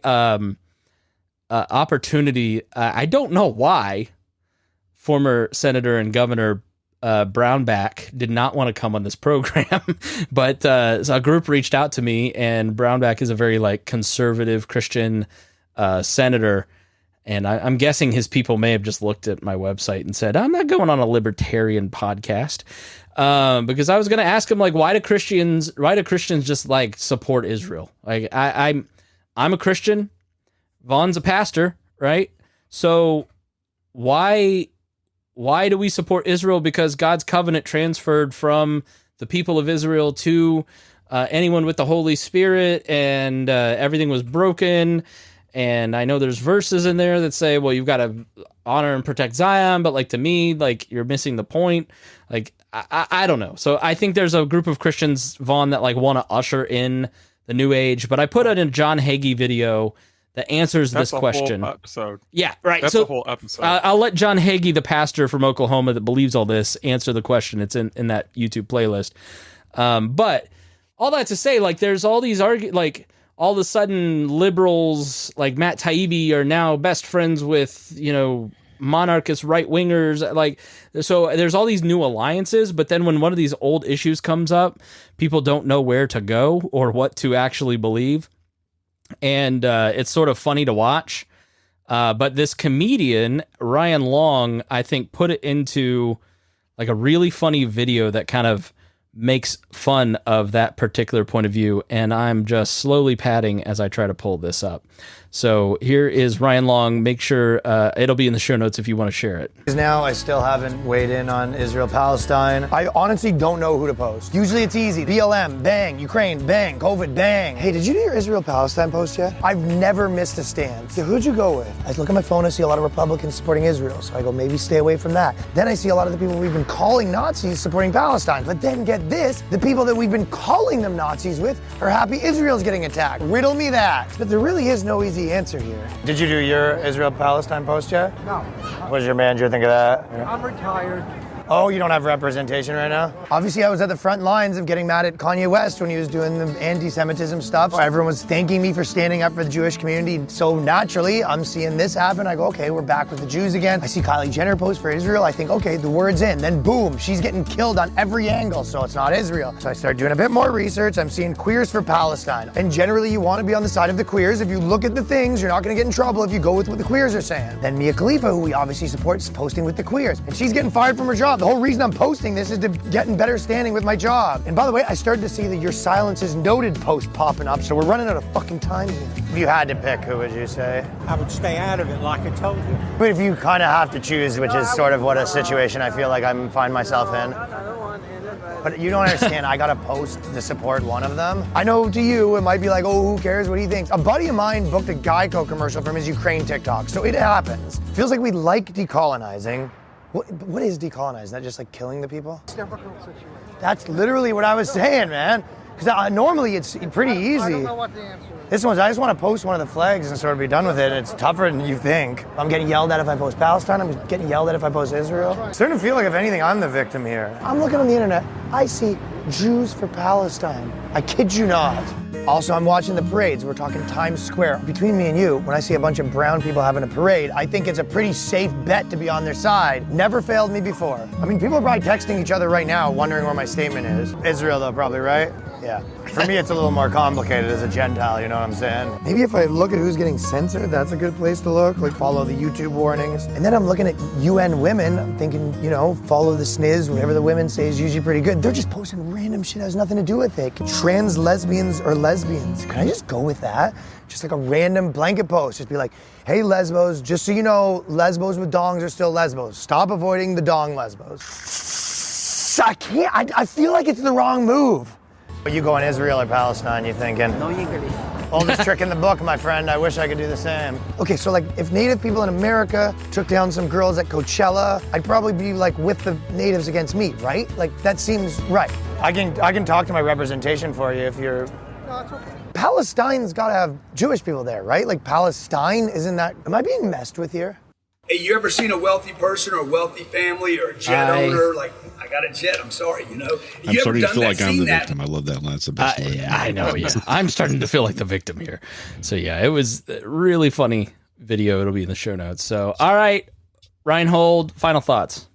opportunity, I don't know why, former Senator and Governor Brownback did not want to come on this program, but so a group reached out to me, and Brownback is a very like conservative Christian senator. And I'm guessing his people may have just looked at my website and said, I'm not going on a libertarian podcast. Because I was going to ask him, like, why do Christians just like support Israel? Like I'm a Christian. Vaughn's a pastor, right? So why do we support Israel? Because God's covenant transferred from the people of Israel to anyone with the Holy Spirit, and everything was broken. And I know there's verses in there that say, well, you've got to honor and protect Zion, but like to me, like you're missing the point. Like, I don't know. So I think there's a group of Christians, Vaughn, that like want to usher in the new age, but I put out a John Hagee video that answers this question. Whole episode. Yeah, right. That's a whole episode. I'll let John Hagee, the pastor from Oklahoma that believes all this, answer the question. It's in that YouTube playlist. But all that to say, like, there's all these all of a sudden liberals like Matt Taibbi are now best friends with, monarchist right wingers. Like, so there's all these new alliances, but then when one of these old issues comes up, people don't know where to go or what to actually believe. And it's sort of funny to watch. But this comedian, Ryan Long, I think put it into like a really funny video that kind of makes fun of that particular point of view, and I'm just slowly padding as I try to pull this up. So here is Ryan Long. Make sure it'll be in the show notes if you want to share it. Now I still haven't weighed in on Israel-Palestine. I honestly don't know who to post. Usually it's easy. BLM, bang. Ukraine, bang. COVID, bang. Hey, did you do your Israel-Palestine post yet? I've never missed a stand. So who'd you go with? I look at my phone, I see a lot of Republicans supporting Israel. So I go, maybe stay away from that. Then I see a lot of the people we've been calling Nazis supporting Palestine. But then get this, the people that we've been calling them Nazis with are happy Israel's getting attacked. Riddle me that. But there really is no easy answer here. Did you do your Israel-Palestine post yet? No. What does your manager think of that? I'm retired. Oh, you don't have representation right now? Obviously, I was at the front lines of getting mad at Kanye West when he was doing the anti-Semitism stuff. Everyone was thanking me for standing up for the Jewish community. So naturally, I'm seeing this happen. I go, okay, we're back with the Jews again. I see Kylie Jenner post for Israel. I think, okay, the word's in. Then boom, she's getting killed on every angle, so it's not Israel. So I start doing a bit more research. I'm seeing queers for Palestine. And generally, you want to be on the side of the queers. If you look at the things, you're not going to get in trouble if you go with what the queers are saying. Then Mia Khalifa, who we obviously support, is posting with the queers. And she's getting fired from her job. The whole reason I'm posting this is to get in better standing with my job. And by the way, I started to see the your silence is noted post popping up, so we're running out of fucking time here. If you had to pick, who would you say? I would stay out of it like I told you. But if you kind of have to choose, which is sort of what a situation I feel like I find myself in. But you don't understand, I gotta post to support one of them. I know to you, it might be like, oh, who cares what he thinks? A buddy of mine booked a Geico commercial from his Ukraine TikTok, so it happens. Feels like we like decolonizing. What is decolonizing? Is that just like killing the people? It's a difficult situation. That's literally what I was saying, man. Because normally it's pretty easy. I don't know what the answer is. This one's, I just want to post one of the flags and sort of be done with it. It's tougher than you think. I'm getting yelled at if I post Palestine. I'm getting yelled at if I post Israel. It's starting to feel like, if anything, I'm the victim here. I'm looking on the internet. I see Jews for Palestine. I kid you not. Also, I'm watching the parades. We're talking Times Square. Between me and you, when I see a bunch of brown people having a parade, I think it's a pretty safe bet to be on their side. Never failed me before. I mean, people are probably texting each other right now, wondering where my statement is. Israel, though, probably, right? Yeah. For me, it's a little more complicated as a Gentile, you know what I'm saying? Maybe if I look at who's getting censored, that's a good place to look, like follow the YouTube warnings. And then I'm looking at UN women, I'm thinking, you know, follow the SNIS, whatever the women say is usually pretty good. They're just posting random shit that has nothing to do with it. Trans lesbians or lesbians. Can I just go with that? Just like a random blanket post. Just be like, hey, lesbos, just so you know, lesbos with dongs are still lesbos. Stop avoiding the dong lesbos. I can't, I feel like it's the wrong move. You go in Israel or Palestine, you're thinking? No English. Oldest trick in the book, my friend. I wish I could do the same. Okay, so like if Native people in America took down some girls at Coachella, I'd probably be like with the natives against me, right? Like that seems right. I can talk to my representation for you if you're... No, it's okay. Palestine's got to have Jewish people there, right? Like Palestine, isn't that... Am I being messed with here? Hey, you ever seen a wealthy person or a wealthy family or a jet owner? Like, I got a jet, I'm sorry, you know? I'm starting to feel like I'm the victim. I love that line. It's the best line. I know, yeah. I'm starting to feel like the victim here. So, yeah, it was a really funny video. It'll be in the show notes. So, all right, Rhinehold, final thoughts.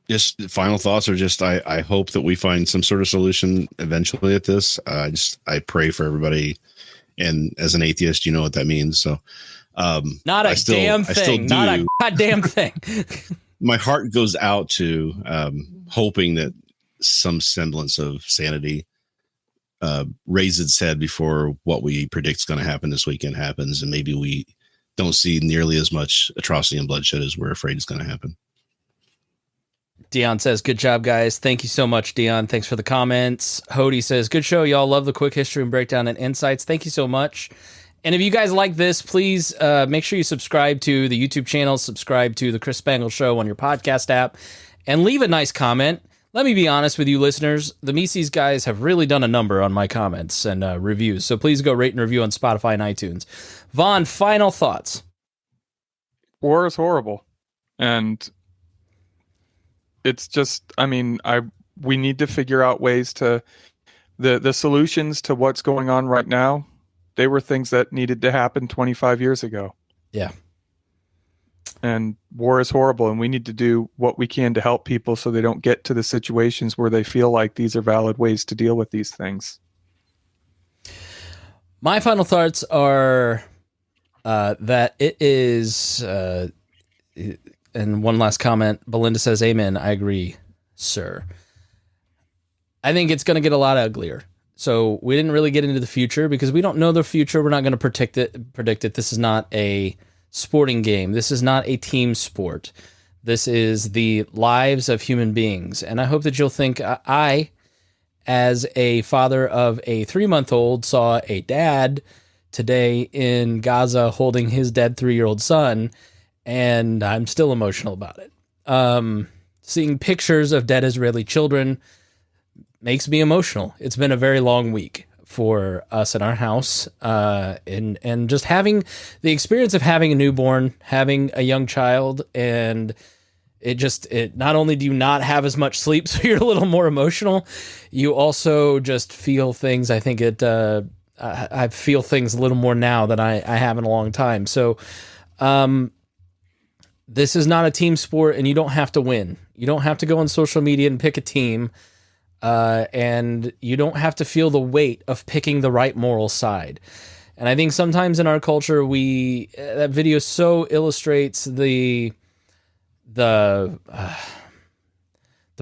Just final thoughts are just, I hope that we find some sort of solution eventually at this. I pray for everybody. And as an atheist, you know what that means. So, not a damn thing. Not a goddamn thing. My heart goes out to hoping that some semblance of sanity raises its head before what we predict is going to happen this weekend happens, and maybe we don't see nearly as much atrocity and bloodshed as we're afraid is going to happen. Dion says, good job, guys. Thank you so much, Dion. Thanks for the comments. Hody says, good show. Y'all love the quick history and breakdown and insights. Thank you so much. And if you guys like this, please make sure you subscribe to the YouTube channel, subscribe to the Chris Spangle Show on your podcast app, and leave a nice comment. Let me be honest with you listeners. The Mises guys have really done a number on my comments and reviews. So please go rate and review on Spotify and iTunes. Vaughn, final thoughts. War is horrible. And it's just, I mean, we need to figure out ways to, the solutions to what's going on right now. They were things that needed to happen 25 years ago. Yeah. And war is horrible, and we need to do what we can to help people so they don't get to the situations where they feel like these are valid ways to deal with these things. My final thoughts are that it is, and one last comment, Belinda says, amen, I agree, sir. I think it's going to get a lot uglier. So we didn't really get into the future because we don't know the future. We're not going to predict it. This is not a sporting game. This is not a team sport. This is the lives of human beings. And I hope that you'll think I, as a father of a 3-month-old, saw a dad today in Gaza holding his dead 3-year-old son, and I'm still emotional about it. Seeing pictures of dead Israeli children makes me emotional. It's been a very long week for us in our house, and just having the experience of having a newborn, having a young child, and it not only do you not have as much sleep, so you're a little more emotional, you also just feel things. I think I feel things a little more now than I have in a long time. So, this is not a team sport, and you don't have to win. You don't have to go on social media and pick a team, and you don't have to feel the weight of picking the right moral side. And I think sometimes in our culture, that video so illustrates the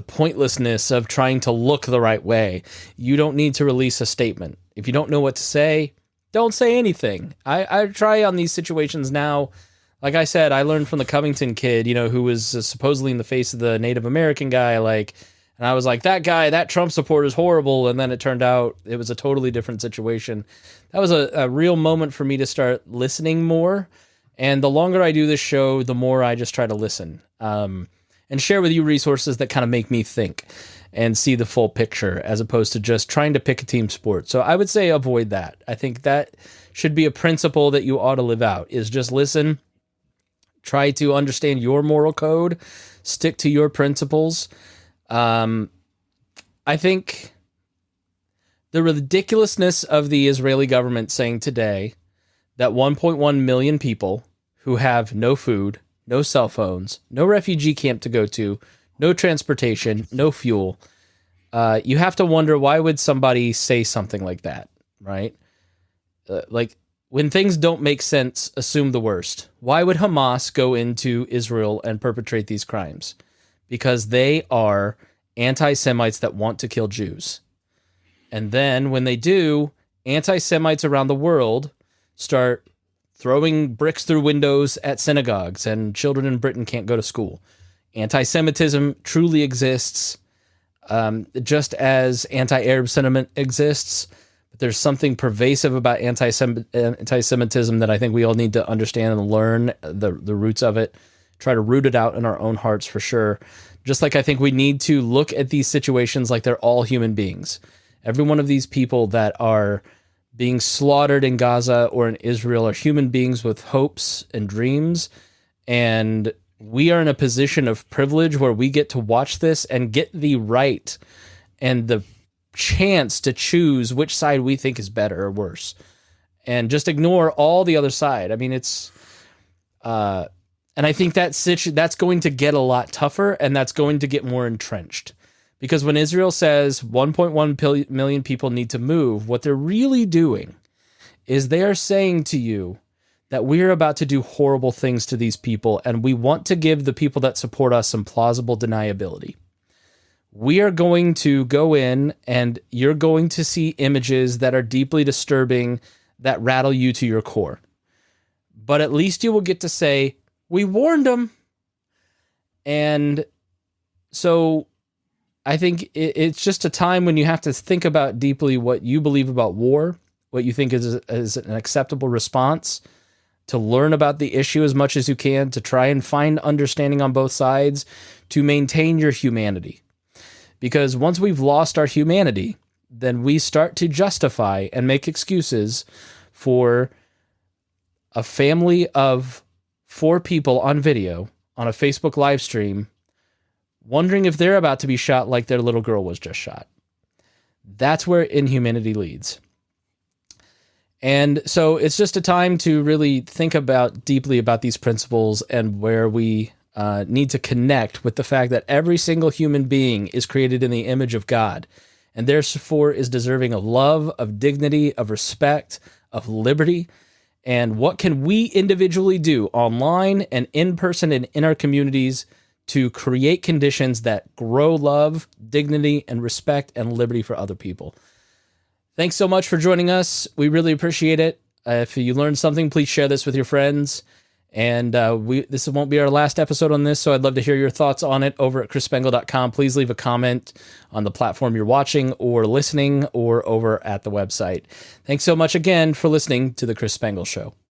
pointlessness of trying to look the right way. You don't need to release a statement. If you don't know what to say, don't say anything. I try on these situations now. Like I said, I learned from the Covington kid, who was supposedly in the face of the Native American guy, and I was like, that Trump supporter is horrible. And then it turned out it was a totally different situation. That was a real moment for me to start listening more. And the longer I do this show, the more I just try to listen, and share with you resources that kind of make me think and see the full picture, as opposed to just trying to pick a team sport. So I would say avoid that. I think that should be a principle that you ought to live out, is just listen, try to understand your moral code, stick to your principles. I think the ridiculousness of the Israeli government saying today that 1.1 million people who have no food, no cell phones, no refugee camp to go to, no transportation, no fuel, you have to wonder, why would somebody say something like that, right? When things don't make sense, assume the worst. Why would Hamas go into Israel and perpetrate these crimes? Because they are anti-Semites that want to kill Jews. And then when they do, anti-Semites around the world start throwing bricks through windows at synagogues, and children in Britain can't go to school. Anti-Semitism truly exists, just as anti-Arab sentiment exists. But there's something pervasive about anti-Semitism that I think we all need to understand and learn the roots of it, try to root it out in our own hearts for sure. Just like I think we need to look at these situations like they're all human beings. Every one of these people that are being slaughtered in Gaza or in Israel are human beings with hopes and dreams. And we are in a position of privilege where we get to watch this and get the right and the chance to choose which side we think is better or worse, and just ignore all the other side. I mean, it's, and I think that's going to get a lot tougher, and that's going to get more entrenched. Because when Israel says 1.1 million people need to move, what they're really doing is they are saying to you that we're about to do horrible things to these people, and we want to give the people that support us some plausible deniability. We are going to go in, and you're going to see images that are deeply disturbing, that rattle you to your core. But at least you will get to say, we warned them. And so I think it's just a time when you have to think about deeply what you believe about war, what you think is an acceptable response, to learn about the issue as much as you can, to try and find understanding on both sides, to maintain your humanity. Because once we've lost our humanity, then we start to justify and make excuses for a family of 4 people on video on a Facebook live stream wondering if they're about to be shot like their little girl was just shot. That's where inhumanity leads. And so it's just a time to really think about deeply about these principles, and where we need to connect with the fact that every single human being is created in the image of God, and therefore is deserving of love, of dignity, of respect, of liberty. And what can we individually do online and in person and in our communities to create conditions that grow love, dignity, and respect and liberty for other people? Thanks so much for joining us. We really appreciate it. If you learned something, please share this with your friends. And this won't be our last episode on this, so I'd love to hear your thoughts on it over at Spangle.com. Please leave a comment on the platform you're watching or listening, or over at the website. Thanks so much again for listening to The Chris Spangle Show.